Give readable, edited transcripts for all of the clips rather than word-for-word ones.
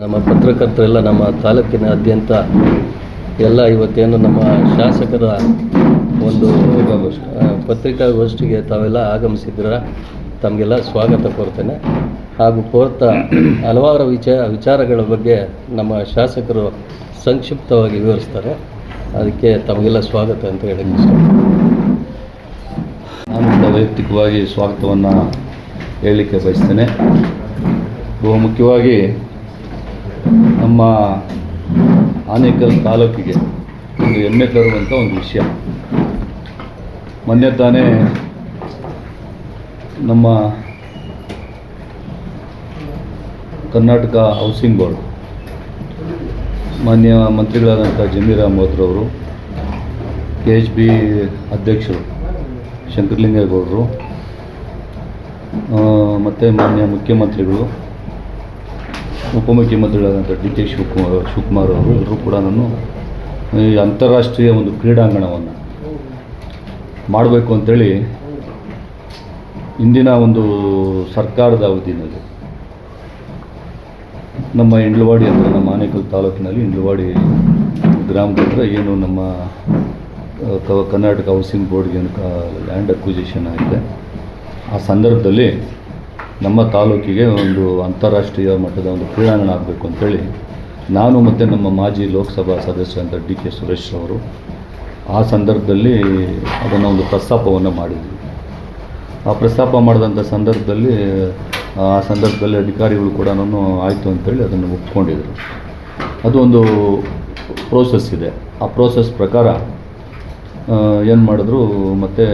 ನಮ್ಮ ಪತ್ರಕರ್ತರೆಲ್ಲ ನಮ್ಮ ತಾಲೂಕಿನಾದ್ಯಂತ ಎಲ್ಲ ಇವತ್ತೇನು ನಮ್ಮ ಶಾಸಕರ ಒಂದು ಪತ್ರಿಕಾಗೋಷ್ಠಿಗೆ ತಾವೆಲ್ಲ ಆಗಮಿಸಿದ್ರ ತಮಗೆಲ್ಲ ಸ್ವಾಗತ ಕೋರ್ತೇನೆ. ಹಾಗೂ ಕೋರ್ತಾ ಹಲವಾರು ವಿಚಾರಗಳ ಬಗ್ಗೆ ನಮ್ಮ ಶಾಸಕರು ಸಂಕ್ಷಿಪ್ತವಾಗಿ ವಿವರಿಸ್ತಾರೆ. ಅದಕ್ಕೆ ತಮಗೆಲ್ಲ ಸ್ವಾಗತ ಅಂತ ಹೇಳಕ್ಕೆ ಇಷ್ಟ. ನಾನು ವೈಯಕ್ತಿಕವಾಗಿ ಸ್ವಾಗತವನ್ನು ಹೇಳಲಿಕ್ಕೆ ಬಯಸ್ತೇನೆ. ಬಹು ಮುಖ್ಯವಾಗಿ ನಮ್ಮ ಆನೇಕಲ್ ತಾಲೂಕಿಗೆ ಒಂದು ಹೆಮ್ಮೆ ತರುವಂಥ ಒಂದು ವಿಷಯ. ಮೊನ್ನೆ ತಾನೇ ನಮ್ಮ ಕರ್ನಾಟಕ ಹೌಸಿಂಗ್ ಬೋರ್ಡ್ ಮಾನ್ಯ ಮಂತ್ರಿಗಳಾದಂಥ ಜಮೀರ್ ಅಹಮದ್ ರವರು, KHB ಅಧ್ಯಕ್ಷರು ಶಂಕರಲಿಂಗೇಗೌಡರು ಮತ್ತು ಮಾನ್ಯ ಮುಖ್ಯಮಂತ್ರಿಗಳು, ಉಪಮುಖ್ಯಮಂತ್ರಿಗಳಾದಂಥ DK ಶಿವಕುಮಾರ್ ಅವರು ಎಲ್ಲರೂ ಕೂಡ ಈ ಅಂತಾರಾಷ್ಟ್ರೀಯ ಒಂದು ಕ್ರೀಡಾಂಗಣವನ್ನು ಮಾಡಬೇಕು ಅಂಥೇಳಿ ಇಂದಿನ ಒಂದು ಸರ್ಕಾರದ ಅವಧಿಯಲ್ಲಿ ನಮ್ಮ ಇಂಡ್ಲವಾಡಿ ಅಂದರೆ ನಮ್ಮ ಆನೇಕಲ್ ತಾಲೂಕಿನಲ್ಲಿ ಇಂಡ್ಲವಾಡಿ ಗ್ರಾಮದ ಹತ್ರ ಏನು ನಮ್ಮ ಕರ್ನಾಟಕ ಹೌಸಿಂಗ್ ಬೋರ್ಡ್ಗೆ ಲ್ಯಾಂಡ್ ಅಕ್ವಿಸಿಷನ್ ಆಗಿದೆ. ಆ ಸಂದರ್ಭದಲ್ಲಿ ನಮ್ಮ ತಾಲೂಕಿಗೆ ಒಂದು ಅಂತಾರಾಷ್ಟ್ರೀಯ ಮಟ್ಟದ ಒಂದು ಕ್ರೀಡಾಂಗಣ ಆಗಬೇಕು ಅಂಥೇಳಿ ನಾನು ಮತ್ತು ನಮ್ಮ ಮಾಜಿ ಲೋಕಸಭಾ ಸದಸ್ಯರಂಥ DK ಸುರೇಶ್ ಅವರು ಆ ಸಂದರ್ಭದಲ್ಲಿ ಅದನ್ನು ಒಂದು ಪ್ರಸ್ತಾಪವನ್ನು ಮಾಡಿದ್ವಿ. ಆ ಪ್ರಸ್ತಾಪ ಮಾಡಿದಂಥ ಸಂದರ್ಭದಲ್ಲಿ ಅಧಿಕಾರಿಗಳು ಕೂಡ ಆಯಿತು ಅಂತೇಳಿ ಅದನ್ನು ಒಪ್ಕೊಂಡಿದ್ರು. ಅದು ಒಂದು ಪ್ರೋಸೆಸ್ ಇದೆ. ಆ ಪ್ರೋಸೆಸ್ ಪ್ರಕಾರ ಏನು ಮಾಡಿದ್ರು, ಮತ್ತು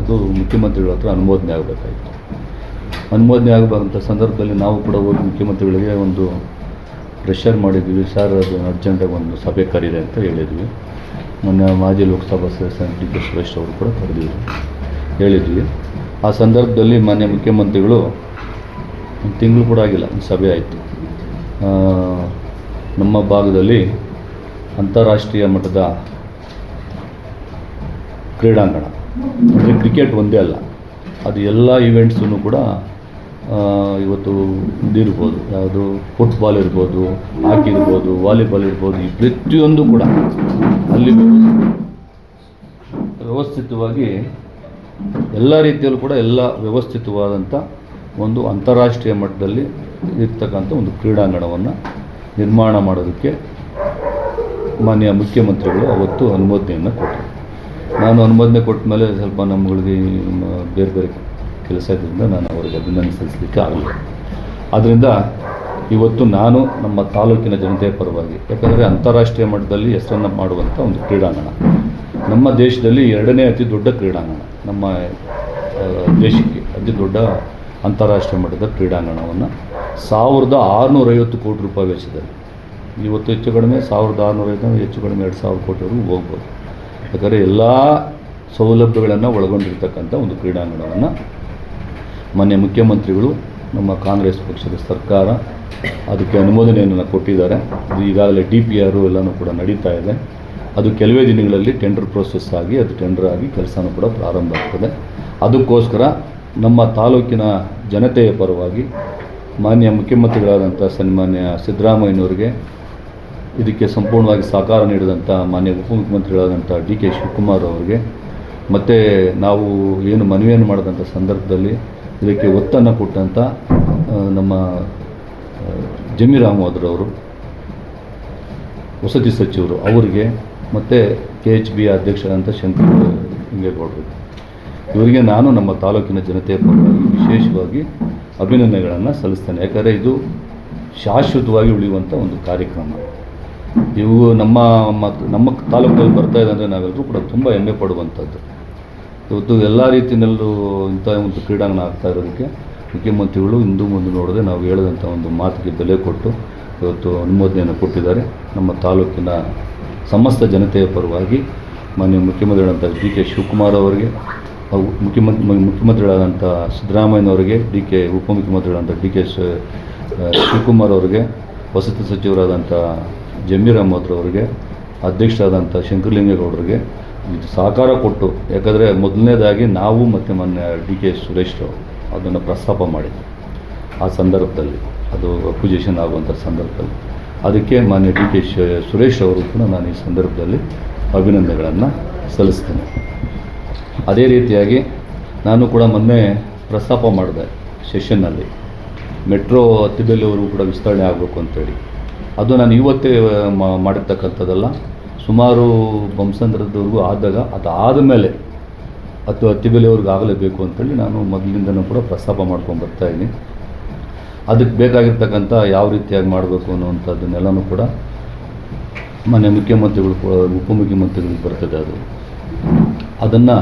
ಅದು ಮುಖ್ಯಮಂತ್ರಿಗಳ ಹತ್ರ ಅನುಮೋದನೆ ಆಗಬೇಕಾಯಿತು. ಅನುಮೋದನೆ ಆಗಬಾರಂಥ ಸಂದರ್ಭದಲ್ಲಿ ನಾವು ಕೂಡ ಹೋಗಿ ಮುಖ್ಯಮಂತ್ರಿಗಳಿಗೆ ಒಂದು ಪ್ರೆಷರ್ ಮಾಡಿದ್ವಿ. ಸರ್, ಅದು ಅರ್ಜೆಂಟಾಗಿ ಒಂದು ಸಭೆ ಕರೀರಿ ಅಂತ ಹೇಳಿದ್ವಿ. ಮೊನ್ನೆ ಮಾಜಿ ಲೋಕಸಭಾ ಸದಸ್ಯ DK ಸುರೇಶ್ ಅವರು ಕೂಡ ಹೇಳಿದ್ವಿ. ಆ ಸಂದರ್ಭದಲ್ಲಿ ಮಾನ್ಯ ಮುಖ್ಯಮಂತ್ರಿಗಳು ಒಂದು ತಿಂಗಳು ಕೂಡ ಆಗಿಲ್ಲ, ಸಭೆ ಆಯಿತು. ನಮ್ಮ ಭಾಗದಲ್ಲಿ ಅಂತಾರಾಷ್ಟ್ರೀಯ ಮಟ್ಟದ ಕ್ರೀಡಾಂಗಣ ಅಂದರೆ ಕ್ರಿಕೆಟ್ ಒಂದೇ ಅಲ್ಲ, ಅದು ಎಲ್ಲ ಈವೆಂಟ್ಸನ್ನು ಕೂಡ ಇವತ್ತು ಇದಿರ್ಬೋದು, ಯಾವುದು ಫುಟ್ಬಾಲ್ ಇರ್ಬೋದು, ಹಾಕಿ ಇರ್ಬೋದು, ವಾಲಿಬಾಲ್ ಇರ್ಬೋದು, ಈ ಪ್ರತಿಯೊಂದು ಕೂಡ ಅಲ್ಲಿ ವ್ಯವಸ್ಥಿತವಾಗಿ ಎಲ್ಲ ರೀತಿಯಲ್ಲೂ ಕೂಡ ಎಲ್ಲ ವ್ಯವಸ್ಥಿತವಾದಂಥ ಒಂದು ಅಂತಾರಾಷ್ಟ್ರೀಯ ಮಟ್ಟದಲ್ಲಿ ಇರ್ತಕ್ಕಂಥ ಒಂದು ಕ್ರೀಡಾಂಗಣವನ್ನು ನಿರ್ಮಾಣ ಮಾಡೋದಕ್ಕೆ ಮಾನ್ಯ ಮುಖ್ಯಮಂತ್ರಿಗಳು ಅವತ್ತು ಅನುಮೋದನೆಯನ್ನು ಕೊಟ್ಟರು. ನಾನು ಅನುಮೋದನೆ ಕೊಟ್ಟ ಮೇಲೆ ಸ್ವಲ್ಪ ನಮ್ಮಗಳಿಗೆ ಬೇರೆ ಬೇರೆ ಕೆಲಸ ಇದ್ದರಿಂದ ನಾನು ಅವರಿಗೆ ಅಭಿನಂದನೆ ಸಲ್ಲಿಸಲಿಕ್ಕೆ ಆಗಲಿಲ್ಲ. ಆದ್ದರಿಂದ ಇವತ್ತು ನಾನು ನಮ್ಮ ತಾಲೂಕಿನ ಜನತೆಯ ಪರವಾಗಿ, ಯಾಕಂದರೆ ಅಂತಾರಾಷ್ಟ್ರೀಯ ಮಟ್ಟದಲ್ಲಿ ಹೆಸರನ್ನು ಮಾಡುವಂಥ ಒಂದು ಕ್ರೀಡಾಂಗಣ, ನಮ್ಮ ದೇಶದಲ್ಲಿ 2ನೇ ಅತಿ ದೊಡ್ಡ ಕ್ರೀಡಾಂಗಣ, ನಮ್ಮ ದೇಶಕ್ಕೆ ಅತಿ ದೊಡ್ಡ ಅಂತಾರಾಷ್ಟ್ರೀಯ ಮಟ್ಟದ ಕ್ರೀಡಾಂಗಣವನ್ನು 1650 ಕೋಟಿ ರೂಪಾಯಿ ವೆಚ್ಚದಲ್ಲಿ, ಇವತ್ತು ಹೆಚ್ಚು ಕಡಿಮೆ 1650, ಹೆಚ್ಚು ಕಡಿಮೆ 2000 ಕೋಟಿವರೆಗೂ ಹೋಗ್ಬೋದು. ಯಾಕಂದರೆ ಎಲ್ಲ ಸೌಲಭ್ಯಗಳನ್ನು ಒಳಗೊಂಡಿರ್ತಕ್ಕಂಥ ಒಂದು ಕ್ರೀಡಾಂಗಣವನ್ನು ಮಾನ್ಯ ಮುಖ್ಯಮಂತ್ರಿಗಳು, ನಮ್ಮ ಕಾಂಗ್ರೆಸ್ ಪಕ್ಷದ ಸರ್ಕಾರ ಅದಕ್ಕೆ ಅನುಮೋದನೆಯನ್ನು ಕೊಟ್ಟಿದ್ದಾರೆ. ಅದು ಈಗಾಗಲೇ DPR ಎಲ್ಲನೂ ಕೂಡ ನಡೀತಾ ಇದೆ. ಅದು ಕೆಲವೇ ದಿನಗಳಲ್ಲಿ ಟೆಂಡರ್ ಪ್ರೋಸೆಸ್ ಆಗಿ ಅದು ಟೆಂಡರ್ ಆಗಿ ಕೆಲಸನೂ ಕೂಡ ಪ್ರಾರಂಭ ಆಗ್ತದೆ. ಅದಕ್ಕೋಸ್ಕರ ನಮ್ಮ ತಾಲೂಕಿನ ಜನತೆಯ ಪರವಾಗಿ ಮಾನ್ಯ ಮುಖ್ಯಮಂತ್ರಿಗಳಾದಂಥ ಸನ್ಮಾನ್ಯ ಸಿದ್ದರಾಮಯ್ಯನವರಿಗೆ, ಇದಕ್ಕೆ ಸಂಪೂರ್ಣವಾಗಿ ಸಹಕಾರ ನೀಡಿದಂಥ ಮಾನ್ಯ ಉಪಮುಖ್ಯಮಂತ್ರಿಗಳಾದಂಥ DK ಶಿವಕುಮಾರ್ ಅವರಿಗೆ, ಮತ್ತು ನಾವು ಏನು ಮನವಿಯನ್ನು ಮಾಡಿದಂಥ ಸಂದರ್ಭದಲ್ಲಿ ಇದಕ್ಕೆ ಒತ್ತನ್ನು ಕೊಟ್ಟಂಥ ನಮ್ಮ ಜಮೀರ್ ಅಹಮದ್ ರವರು, ವಸತಿ ಸಚಿವರು ಅವರಿಗೆ, ಮತ್ತು KHB ಅಧ್ಯಕ್ಷರಾದಂಥ ಶಂಕರಲಿಂಗೇಗೌಡರು, ಇವರಿಗೆ ನಾನು ನಮ್ಮ ತಾಲೂಕಿನ ಜನತೆಯ ಪರವಾಗಿ ವಿಶೇಷವಾಗಿ ಅಭಿನಂದನೆಗಳನ್ನು ಸಲ್ಲಿಸ್ತೇನೆ. ಯಾಕಂದರೆ ಇದು ಶಾಶ್ವತವಾಗಿ ಉಳಿಯುವಂಥ ಒಂದು ಕಾರ್ಯಕ್ರಮ. ಇವು ನಮ್ಮ ತಾಲೂಕಿನಲ್ಲಿ ಬರ್ತಾ ಇದೆ ಅಂದರೆ ನಾವೆಲ್ಲರೂ ಕೂಡ ತುಂಬ ಹೆಮ್ಮೆ ಪಡುವಂಥದ್ದು. ಇವತ್ತು ಎಲ್ಲ ರೀತಿಯಲ್ಲೂ ಇಂಥ ಒಂದು ಕ್ರೀಡಾಂಗಣ ಆಗ್ತಾ ಇರೋದಕ್ಕೆ ಮುಖ್ಯಮಂತ್ರಿಗಳು ಹಿಂದೂ ಮುಂದೆ ನೋಡದೆ ನಾವು ಹೇಳಿದಂಥ ಒಂದು ಮಾತಿಗೆ ಬೆಲೆ ಕೊಟ್ಟು ಇವತ್ತು ಅನುಮೋದನೆಯನ್ನು ಕೊಟ್ಟಿದ್ದಾರೆ. ನಮ್ಮ ತಾಲೂಕಿನ ಸಮಸ್ತ ಜನತೆಯ ಪರವಾಗಿ ಮಾನ್ಯ ಮುಖ್ಯಮಂತ್ರಿಗಳಾದಂಥ DK ಶಿವಕುಮಾರ್ ಅವರಿಗೆ, ಮುಖ್ಯಮಂತ್ರಿಗಳಾದಂಥ ಸಿದ್ದರಾಮಯ್ಯನವರಿಗೆ, ಉಪಮುಖ್ಯಮಂತ್ರಿಗಳಾದಂಥ DK ಶಿವಕುಮಾರ್ ಅವರಿಗೆ, ವಸತಿ ಸಚಿವರಾದಂಥ ಜಮೀರ್ ಅಹಮದ್ ಅವರಿಗೆ, ಅಧ್ಯಕ್ಷರಾದಂಥ ಶಂಕರಲಿಂಗೇಗೌಡರಿಗೆ ಸಹಕಾರ ಕೊಟ್ಟು, ಯಾಕಂದರೆ ಮೊದಲನೇದಾಗಿ ನಾವು ಮತ್ತು ಮಾನ್ಯ DK ಸುರೇಶ್ ಅದನ್ನು ಪ್ರಸ್ತಾಪ ಮಾಡಿದ್ವಿ. ಆ ಸಂದರ್ಭದಲ್ಲಿ ಅದು ಅಕ್ವಿಜಿಷನ್ ಆಗುವಂಥ ಸಂದರ್ಭದಲ್ಲಿ ಅದಕ್ಕೆ ಮಾನ್ಯ ಡಿ ಕೆ ಸುರೇಶ್ ಅವರು ಕೂಡ ನಾನು ಈ ಸಂದರ್ಭದಲ್ಲಿ ಅಭಿನಂದನೆಗಳನ್ನು ಸಲ್ಲಿಸ್ತೇನೆ. ಅದೇ ರೀತಿಯಾಗಿ ನಾನು ಕೂಡ ಮೊನ್ನೆ ಪ್ರಸ್ತಾಪ ಮಾಡಿದೆ ಸೆಷನ್ನಲ್ಲಿ, ಮೆಟ್ರೋ ಅತ್ತಿಬೆಲೆವರೆಗೂ ಕೂಡ ವಿಸ್ತರಣೆ ಆಗಬೇಕು ಅಂತೇಳಿ. ಅದು ನಾನು ಇವತ್ತೇ ಮಾಡಿರ್ತಕ್ಕಂಥದ್ದಲ್ಲ, ಸುಮಾರು ಬೊಮ್ಮಸಂದ್ರದವರೆಗೂ ಆದಾಗ ಅದಾದ ಮೇಲೆ ಅತ್ತಿಬೆಲೆವರೆಗೂ ಆಗಲೇಬೇಕು ಅಂತೇಳಿ ನಾನು ಮೊದಲಿಂದನೂ ಕೂಡ ಪ್ರಸ್ತಾಪ ಮಾಡ್ಕೊಂಡು ಬರ್ತಾಯಿದ್ದೀನಿ. ಅದಕ್ಕೆ ಬೇಕಾಗಿರ್ತಕ್ಕಂಥ ಯಾವ ರೀತಿಯಾಗಿ ಮಾಡಬೇಕು ಅನ್ನುವಂಥದ್ದನ್ನೆಲ್ಲನೂ ಕೂಡ ಮಾನ್ಯ ಮುಖ್ಯಮಂತ್ರಿಗಳು ಉಪಮುಖ್ಯಮಂತ್ರಿಗಳಿಗೆ ಬರ್ತದೆ. ಅದನ್ನು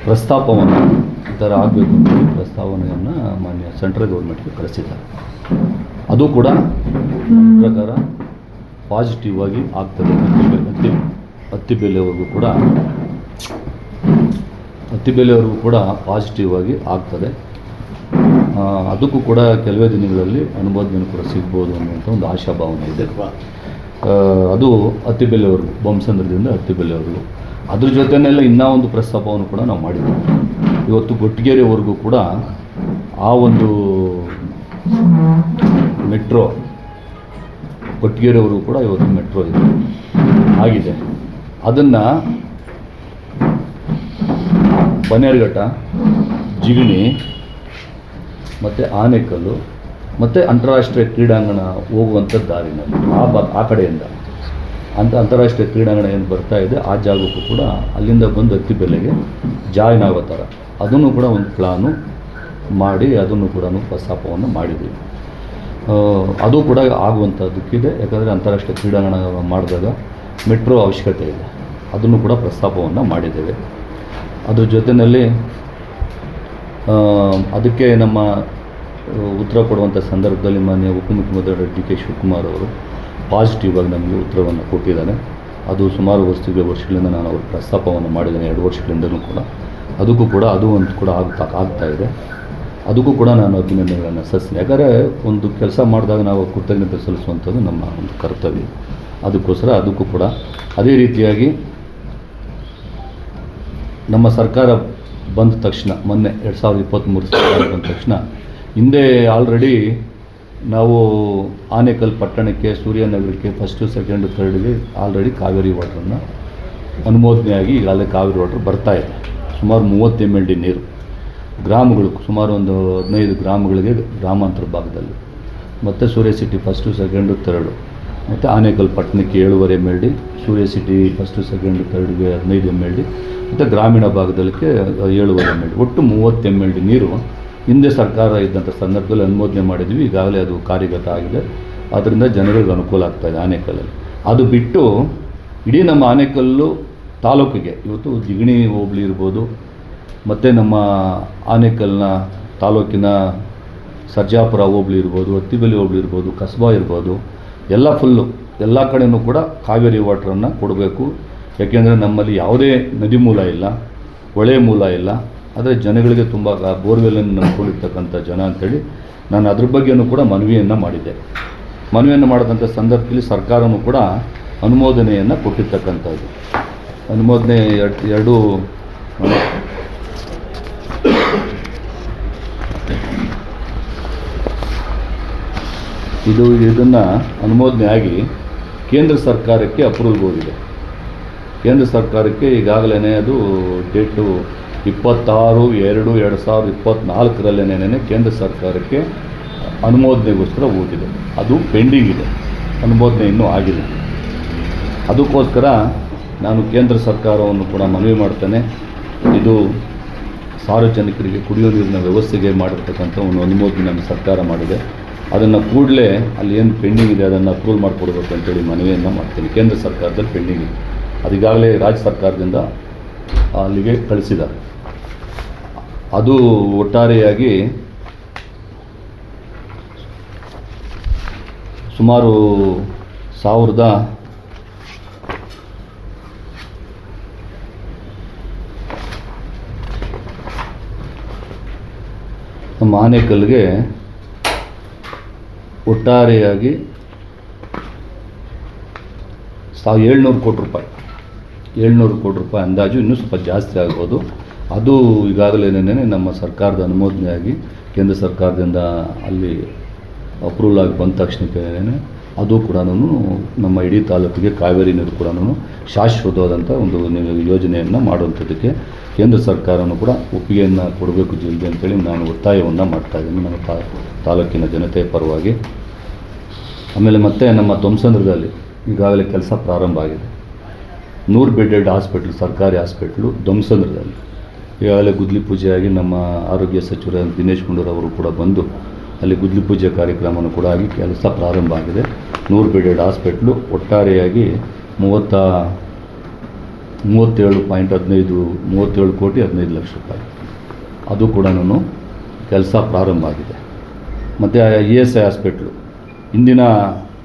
ಪ್ರಸ್ತಾಪವನ್ನು ಈ ಥರ ಆಗಬೇಕು ಅಂತೇಳಿ ಪ್ರಸ್ತಾವನೆಯನ್ನು ಮಾನ್ಯ ಸೆಂಟ್ರಲ್ ಗೌರ್ಮೆಂಟ್ಗೆ ಕಳಿಸಿದ್ದಾರೆ. ಅದು ಕೂಡ ಪ್ರಕಾರ ಪಾಸಿಟಿವ್ ಆಗಿ ಆಗ್ತದೆ. ಅತ್ತಿಬೆಲೆವರೆಗೂ ಕೂಡ ಪಾಸಿಟಿವ್ ಆಗಿ ಆಗ್ತದೆ. ಅದಕ್ಕೂ ಕೂಡ ಕೆಲವೇ ದಿನಗಳಲ್ಲಿ ಅನುಮೋದನೆ ಕೂಡ ಸಿಗ್ಬೋದು ಅನ್ನುವಂಥ ಒಂದು ಆಶಾಭಾವನೆ ಇದೆ. ಅದು ಅತ್ತಿಬೆಲೆವರೆಗೂ, ಬೊಮ್ಮಸಂದ್ರದಿಂದ ಅತ್ತಿಬೆಲೆವರೆಗೂ. ಅದ್ರ ಜೊತೆಯಲ್ಲೇ ಇನ್ನೂ ಒಂದು ಪ್ರಸ್ತಾಪವನ್ನು ಕೂಡ ನಾವು ಮಾಡಿದ್ದೀವಿ. ಇವತ್ತು ಗೊಟ್ಟಿಗೆರೆವರೆಗೂ ಕೂಡ ಆ ಒಂದು ಮೆಟ್ರೋ, ಕೊಟ್ಟಿಗೆರೆವರೆಗೂ ಕೂಡ ಇವತ್ತು ಮೆಟ್ರೋ ಆಗಿದೆ. ಅದನ್ನು ಬನ್ನೇರುಘಟ್ಟ, ಜಿಗಣಿ ಮತ್ತು ಆನೇಕಲ್ಲು ಮತ್ತು ಅಂತಾರಾಷ್ಟ್ರೀಯ ಕ್ರೀಡಾಂಗಣ ಹೋಗುವಂಥ ದಾರಿನಲ್ಲಿ ಆ ಕಡೆಯಿಂದ ಅಂತಾರಾಷ್ಟ್ರೀಯ ಕ್ರೀಡಾಂಗಣ ಏನು ಬರ್ತಾ ಇದೆ ಆ ಜಾಗಕ್ಕೂ ಕೂಡ ಅಲ್ಲಿಂದ ಬಂದು ಅತ್ತಿಬೆಲೆಗೆ ಜಾಯಿನ್ ಆಗೋ ಥರ ಅದನ್ನು ಕೂಡ ಒಂದು ಪ್ಲಾನು ಮಾಡಿ ಅದನ್ನು ಕೂಡ ಪ್ರಸ್ತಾಪವನ್ನು ಮಾಡಿದ್ದೀವಿ. ಅದು ಕೂಡ ಆಗುವಂಥದ್ದಕ್ಕಿದೆ. ಯಾಕಂದರೆ ಅಂತಾರಾಷ್ಟ್ರೀಯ ಕ್ರೀಡಾಂಗಣ ಮಾಡಿದಾಗ ಮೆಟ್ರೋ ಅವಶ್ಯಕತೆ ಇದೆ. ಅದನ್ನು ಕೂಡ ಪ್ರಸ್ತಾಪವನ್ನು ಮಾಡಿದ್ದೇವೆ. ಅದ್ರ ಜೊತೆಯಲ್ಲಿ ಅದಕ್ಕೆ ನಮ್ಮ ಉತ್ತರ ಕೊಡುವಂಥ ಸಂದರ್ಭದಲ್ಲಿ ಮಾನ್ಯ ಉಪಮುಖ್ಯಮಂತ್ರಿ ಡಿ ಕೆ ಶಿವಕುಮಾರ್ ಅವರು ಪಾಸಿಟಿವ್ ಆಗಿ ನಮಗೆ ಉತ್ತರವನ್ನು ಕೊಟ್ಟಿದ್ದಾರೆ. ಅದು ಸುಮಾರು ವರ್ಷಗಳಿಂದ ನಾನು ಅವ್ರ ಪ್ರಸ್ತಾಪವನ್ನು ಮಾಡಿದ್ದೇನೆ, 2 ವರ್ಷಗಳಿಂದಲೂ ಕೂಡ. ಅದಕ್ಕೂ ಕೂಡ ಅದು ಒಂದು ಕೂಡ ಆಗ್ತಾ ಇದೆ. ಅದಕ್ಕೂ ಕೂಡ ನಾನು ಅಭಿನಂದನೆಗಳನ್ನು ಸಲ್ಲಿಸ್ತೀನಿ. ಯಾಕಂದರೆ ಒಂದು ಕೆಲಸ ಮಾಡಿದಾಗ ನಾವು ಕೃತಜ್ಞತೆ ಸಲ್ಲಿಸುವಂಥದ್ದು ನಮ್ಮ ಒಂದು ಕರ್ತವ್ಯ. ಅದಕ್ಕೋಸ್ಕರ ಅದಕ್ಕೂ ಕೂಡ ಅದೇ ರೀತಿಯಾಗಿ ನಮ್ಮ ಸರ್ಕಾರ ಬಂದ ತಕ್ಷಣ, ಮೊನ್ನೆ 2023 ಸರ್ಕಾರ ಬಂದ ತಕ್ಷಣ, ಹಿಂದೆ ಆಲ್ರೆಡಿ ನಾವು ಆನೇಕಲ್ ಪಟ್ಟಣಕ್ಕೆ, ಸೂರ್ಯನಗರಕ್ಕೆ ಫಸ್ಟು, ಸೆಕೆಂಡು, ಥರ್ಡ್ಗೆ ಆಲ್ರೆಡಿ ಕಾವೇರಿ ವಾಟ್ರನ್ನು ಅನುಮೋದನೆಯಾಗಿ ಈಗಾಗಲೇ ಕಾವೇರಿ ವಾಟ್ರ್ ಬರ್ತಾಯಿದೆ. ಸುಮಾರು 30 MLD ನೀರು ಗ್ರಾಮಗಳು, ಸುಮಾರು ಒಂದು 15 ಗ್ರಾಮಗಳಿಗೆ ಗ್ರಾಮಾಂತರ ಭಾಗದಲ್ಲಿ, ಮತ್ತು ಸೂರ್ಯ ಸಿಟಿ ಫಸ್ಟು, ಸೆಕೆಂಡು, ಥರ್ಡು, ಮತ್ತು ಆನೇಕಲ್ ಪಟ್ಟಣಕ್ಕೆ 7.5 MLD, ಸೂರ್ಯ ಸಿಟಿ ಫಸ್ಟು, ಸೆಕೆಂಡು, ಥರ್ಡ್ಗೆ 15 MLD, ಮತ್ತು ಗ್ರಾಮೀಣ ಭಾಗದಲ್ಲಿಗೆ 7.5 MLD, ಒಟ್ಟು 30 MLD ನೀರು ಹಿಂದೆ ಸರ್ಕಾರ ಇದ್ದಂಥ ಸಂದರ್ಭದಲ್ಲಿ ಅನುಮೋದನೆ ಮಾಡಿದ್ವಿ. ಈಗಾಗಲೇ ಅದು ಕಾರ್ಯಗತ ಆಗಿದೆ. ಅದರಿಂದ ಜನಗಳಿಗೆ ಅನುಕೂಲ ಆಗ್ತಾಯಿದೆ ಆನೇಕಲ್ಲಲ್ಲಿ. ಅದು ಬಿಟ್ಟು ಇಡೀ ನಮ್ಮ ಆನೇಕಲ್ಲು ತಾಲೂಕಿಗೆ ಇವತ್ತು ಜಿಗಣಿ ಹೋಬಳಿ ಇರ್ಬೋದು, ಮತ್ತು ನಮ್ಮ ಆನೇಕಲ್ನ ತಾಲೂಕಿನ ಸರ್ಜಾಪುರ ಹೋಬಳಿ ಇರ್ಬೋದು, ಅತ್ತಿಬೆಲೆ ಹೋಬಳಿ ಇರ್ಬೋದು, ಕಸ್ಬಾ ಇರ್ಬೋದು, ಎಲ್ಲ ಫುಲ್ಲು ಎಲ್ಲ ಕಡೆಯೂ ಕೂಡ ಕಾವೇರಿ ವಾಟ್ರನ್ನು ಕೊಡಬೇಕು. ಯಾಕೆಂದರೆ ನಮ್ಮಲ್ಲಿ ಯಾವುದೇ ನದಿ ಮೂಲ ಇಲ್ಲ, ಹೊಳೆ ಮೂಲ ಇಲ್ಲ. ಆದರೆ ಜನಗಳಿಗೆ ತುಂಬ ಬೋರ್ವೆಲ್ಲನ್ನು ನಂಬ್ಕೊಂಡಿರ್ತಕ್ಕಂಥ ಜನ ಅಂಥೇಳಿ ನಾನು ಅದ್ರ ಬಗ್ಗೆಯೂ ಕೂಡ ಮನವಿಯನ್ನು ಮಾಡಿದ್ದೆ. ಮನವಿಯನ್ನು ಮಾಡಿದಂಥ ಸಂದರ್ಭದಲ್ಲಿ ಸರ್ಕಾರವೂ ಕೂಡ ಅನುಮೋದನೆಯನ್ನು ಕೊಟ್ಟಿರ್ತಕ್ಕಂಥದ್ದು. ಅನುಮೋದನೆ ಎರಡು ಇದನ್ನು ಅನುಮೋದನೆ ಆಗಿ ಕೇಂದ್ರ ಸರ್ಕಾರಕ್ಕೆ ಅಪ್ರೂವಲ್ ಹೋಗಿದೆ. ಕೇಂದ್ರ ಸರ್ಕಾರಕ್ಕೆ ಈಗಾಗಲೇ ಅದು ಡೇಟು 26/2/2024 ಕೇಂದ್ರ ಸರ್ಕಾರಕ್ಕೆ ಅನುಮೋದನೆಗೋಸ್ಕರ ಹೋಗಿದೆ. ಅದು ಪೆಂಡಿಂಗ್ ಇದೆ, ಅನುಮೋದನೆ ಇನ್ನೂ ಆಗಿಲ್ಲ. ಅದಕ್ಕೋಸ್ಕರ ನಾನು ಕೇಂದ್ರ ಸರ್ಕಾರವನ್ನು ಕೂಡ ಮನವಿ ಮಾಡ್ತೇನೆ. ಇದು ಸಾರ್ವಜನಿಕರಿಗೆ ಕುಡಿಯೋ ನೀರಿನ ವ್ಯವಸ್ಥೆಗೆ ಮಾಡಿರ್ತಕ್ಕಂಥ ಒಂದು ಅನುಮೋದನೆ ನಮ್ಮ ಸರ್ಕಾರ ಮಾಡಿದೆ. ಅದನ್ನು ಕೂಡಲೇ ಅಲ್ಲಿ ಏನು ಪೆಂಡಿಂಗ್ ಇದೆ ಅದನ್ನು ಅಪ್ರೂವಲ್ ಮಾಡಿಕೊಡ್ಬೇಕು ಅಂತೇಳಿ ಮನವಿಯನ್ನು ಮಾಡ್ತೀನಿ. ಕೇಂದ್ರ ಸರ್ಕಾರದಲ್ಲಿ ಪೆಂಡಿಂಗ್ ಇದೆ, ಅದೀಗಾಗಲೇ ರಾಜ್ಯ ಸರ್ಕಾರದಿಂದ ಅಲ್ಲಿಗೆ ಕಳಿಸಿದ್ದಾರೆ. ಅದು ಒಟ್ಟಾರೆಯಾಗಿ ಸುಮಾರು 1000 ನಮ್ಮ ಆನೇಕಲ್ಗೆ ಒಟ್ಟಾರೆಯಾಗಿ 700 ಕೋಟಿ ರೂಪಾಯಿ, 700 ಕೋಟಿ ರೂಪಾಯಿ ಅಂದಾಜು, ಇನ್ನೂ ಸ್ವಲ್ಪ ಜಾಸ್ತಿ ಆಗ್ಬೋದು. ಅದು ಈಗಾಗಲೇ ನಮ್ಮ ಸರ್ಕಾರದ ಅನುಮೋದನೆಯಾಗಿ ಕೇಂದ್ರ ಸರ್ಕಾರದಿಂದ ಅಲ್ಲಿ ಅಪ್ರೂವಲ್ ಆಗಿ ಬಂದ ತಕ್ಷಣಕ್ಕೆ ಅದು ಕೂಡ ನಮ್ಮ ಇಡೀ ತಾಲೂಕಿಗೆ ಕಾವೇರಿ ನೀರು ಕೂಡ ಶಾಶ್ವತವಾದಂಥ ಒಂದು ಯೋಜನೆಯನ್ನು ಮಾಡುವಂಥದ್ದಕ್ಕೆ ಕೇಂದ್ರ ಸರ್ಕಾರನೂ ಕೂಡ ಒಪ್ಪಿಗೆಯನ್ನು ಕೊಡಬೇಕು ಜಲ್ದಿ ಅಂತೇಳಿ ನಾನು ಒತ್ತಾಯವನ್ನು ಮಾಡ್ತಾಯಿದ್ದೀನಿ ನಮ್ಮ ತಾಲೂಕಿನ ಜನತೆಯ ಪರವಾಗಿ. ಆಮೇಲೆ ಮತ್ತೆ ನಮ್ಮ ಧ್ವಂಸಂದ್ರದಲ್ಲಿ ಈಗಾಗಲೇ ಕೆಲಸ ಪ್ರಾರಂಭ ಆಗಿದೆ. 100 ಬೆಡ್ಡೆಡ್ ಹಾಸ್ಪಿಟ್ಲು, ಸರ್ಕಾರಿ ಹಾಸ್ಪಿಟ್ಲು ಧ್ವಂಸಂದ್ರದಲ್ಲಿ ಈಗಾಗಲೇ ಗುದ್ಲಿ ಪೂಜೆಯಾಗಿ ನಮ್ಮ ಆರೋಗ್ಯ ಸಚಿವರ ದಿನೇಶ್ ಗುಂಡೂರಾವ್ ಅವರು ಕೂಡ ಬಂದು ಅಲ್ಲಿ ಗುದ್ಲಿ ಪೂಜೆ ಕಾರ್ಯಕ್ರಮವನ್ನು ಕೂಡ ಆಗಿ ಕೆಲಸ ಪ್ರಾರಂಭ ಆಗಿದೆ. 100 ಬೆಡ್ಡೆಡ್ ಹಾಸ್ಪಿಟ್ಲು ಒಟ್ಟಾರೆಯಾಗಿ 37 ಕೋಟಿ 15 ಲಕ್ಷ ರೂಪಾಯಿ ಅದು ಕೂಡ ಕೆಲಸ ಪ್ರಾರಂಭ ಆಗಿದೆ. ಮತ್ತು ESI ಹಾಸ್ಪಿಟ್ಲು ಇಂದಿನ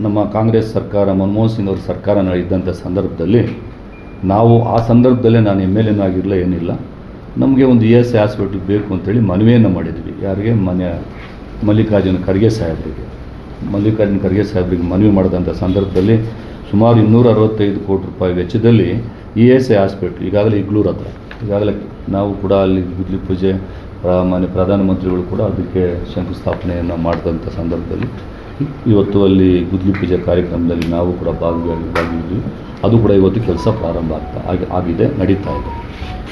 ನಮ್ಮ ಕಾಂಗ್ರೆಸ್ ಸರ್ಕಾರ, ಮನಮೋಹನ್ ಸಿಂಗ್ ಅವ್ರ ಸರ್ಕಾರ ಇದ್ದಂಥ ಸಂದರ್ಭದಲ್ಲಿ ನಾವು ಆ ಸಂದರ್ಭದಲ್ಲೇ ನಾನು MLA ಆಗಿರಲಿಲ್ಲ, ಏನಿಲ್ಲ, ನಮಗೆ ಒಂದು ESI ಹಾಸ್ಪಿಟ್ಲ್ ಬೇಕು ಅಂತೇಳಿ ಮನವಿಯನ್ನು ಮಾಡಿದ್ವಿ. ಯಾರಿಗೆ? ಮಲ್ಲಿಕಾರ್ಜುನ ಖರ್ಗೆ ಸಾಹೇಬರಿಗೆ ಮನವಿ ಮಾಡಿದಂಥ ಸಂದರ್ಭದಲ್ಲಿ ಸುಮಾರು 265 ಕೋಟಿ ರೂಪಾಯಿ ವೆಚ್ಚದಲ್ಲಿ ESI ಹಾಸ್ಪಿಟ್ಲ್ ಈಗಾಗಲೇ ಇಗ್ಲೂರು ಹತ್ರ ಈಗಾಗಲೇ ನಾವು ಕೂಡ ಅಲ್ಲಿ ಗುದ್ಲಿ ಪೂಜೆ ಪ್ರಧಾನಮಂತ್ರಿಗಳು ಕೂಡ ಅದಕ್ಕೆ ಶಂಕುಸ್ಥಾಪನೆಯನ್ನು ಮಾಡಿದಂಥ ಸಂದರ್ಭದಲ್ಲಿ ಇವತ್ತು ಅಲ್ಲಿ ಗುದ್ಲಿ ಪೂಜೆ ಕಾರ್ಯಕ್ರಮದಲ್ಲಿ ನಾವು ಕೂಡ ಭಾಗಿದ್ವಿ. ಅದು ಕೂಡ ಇವತ್ತು ಕೆಲಸ ಪ್ರಾರಂಭ ಆಗಿದೆ, ನಡೀತಾ ಇದೆ.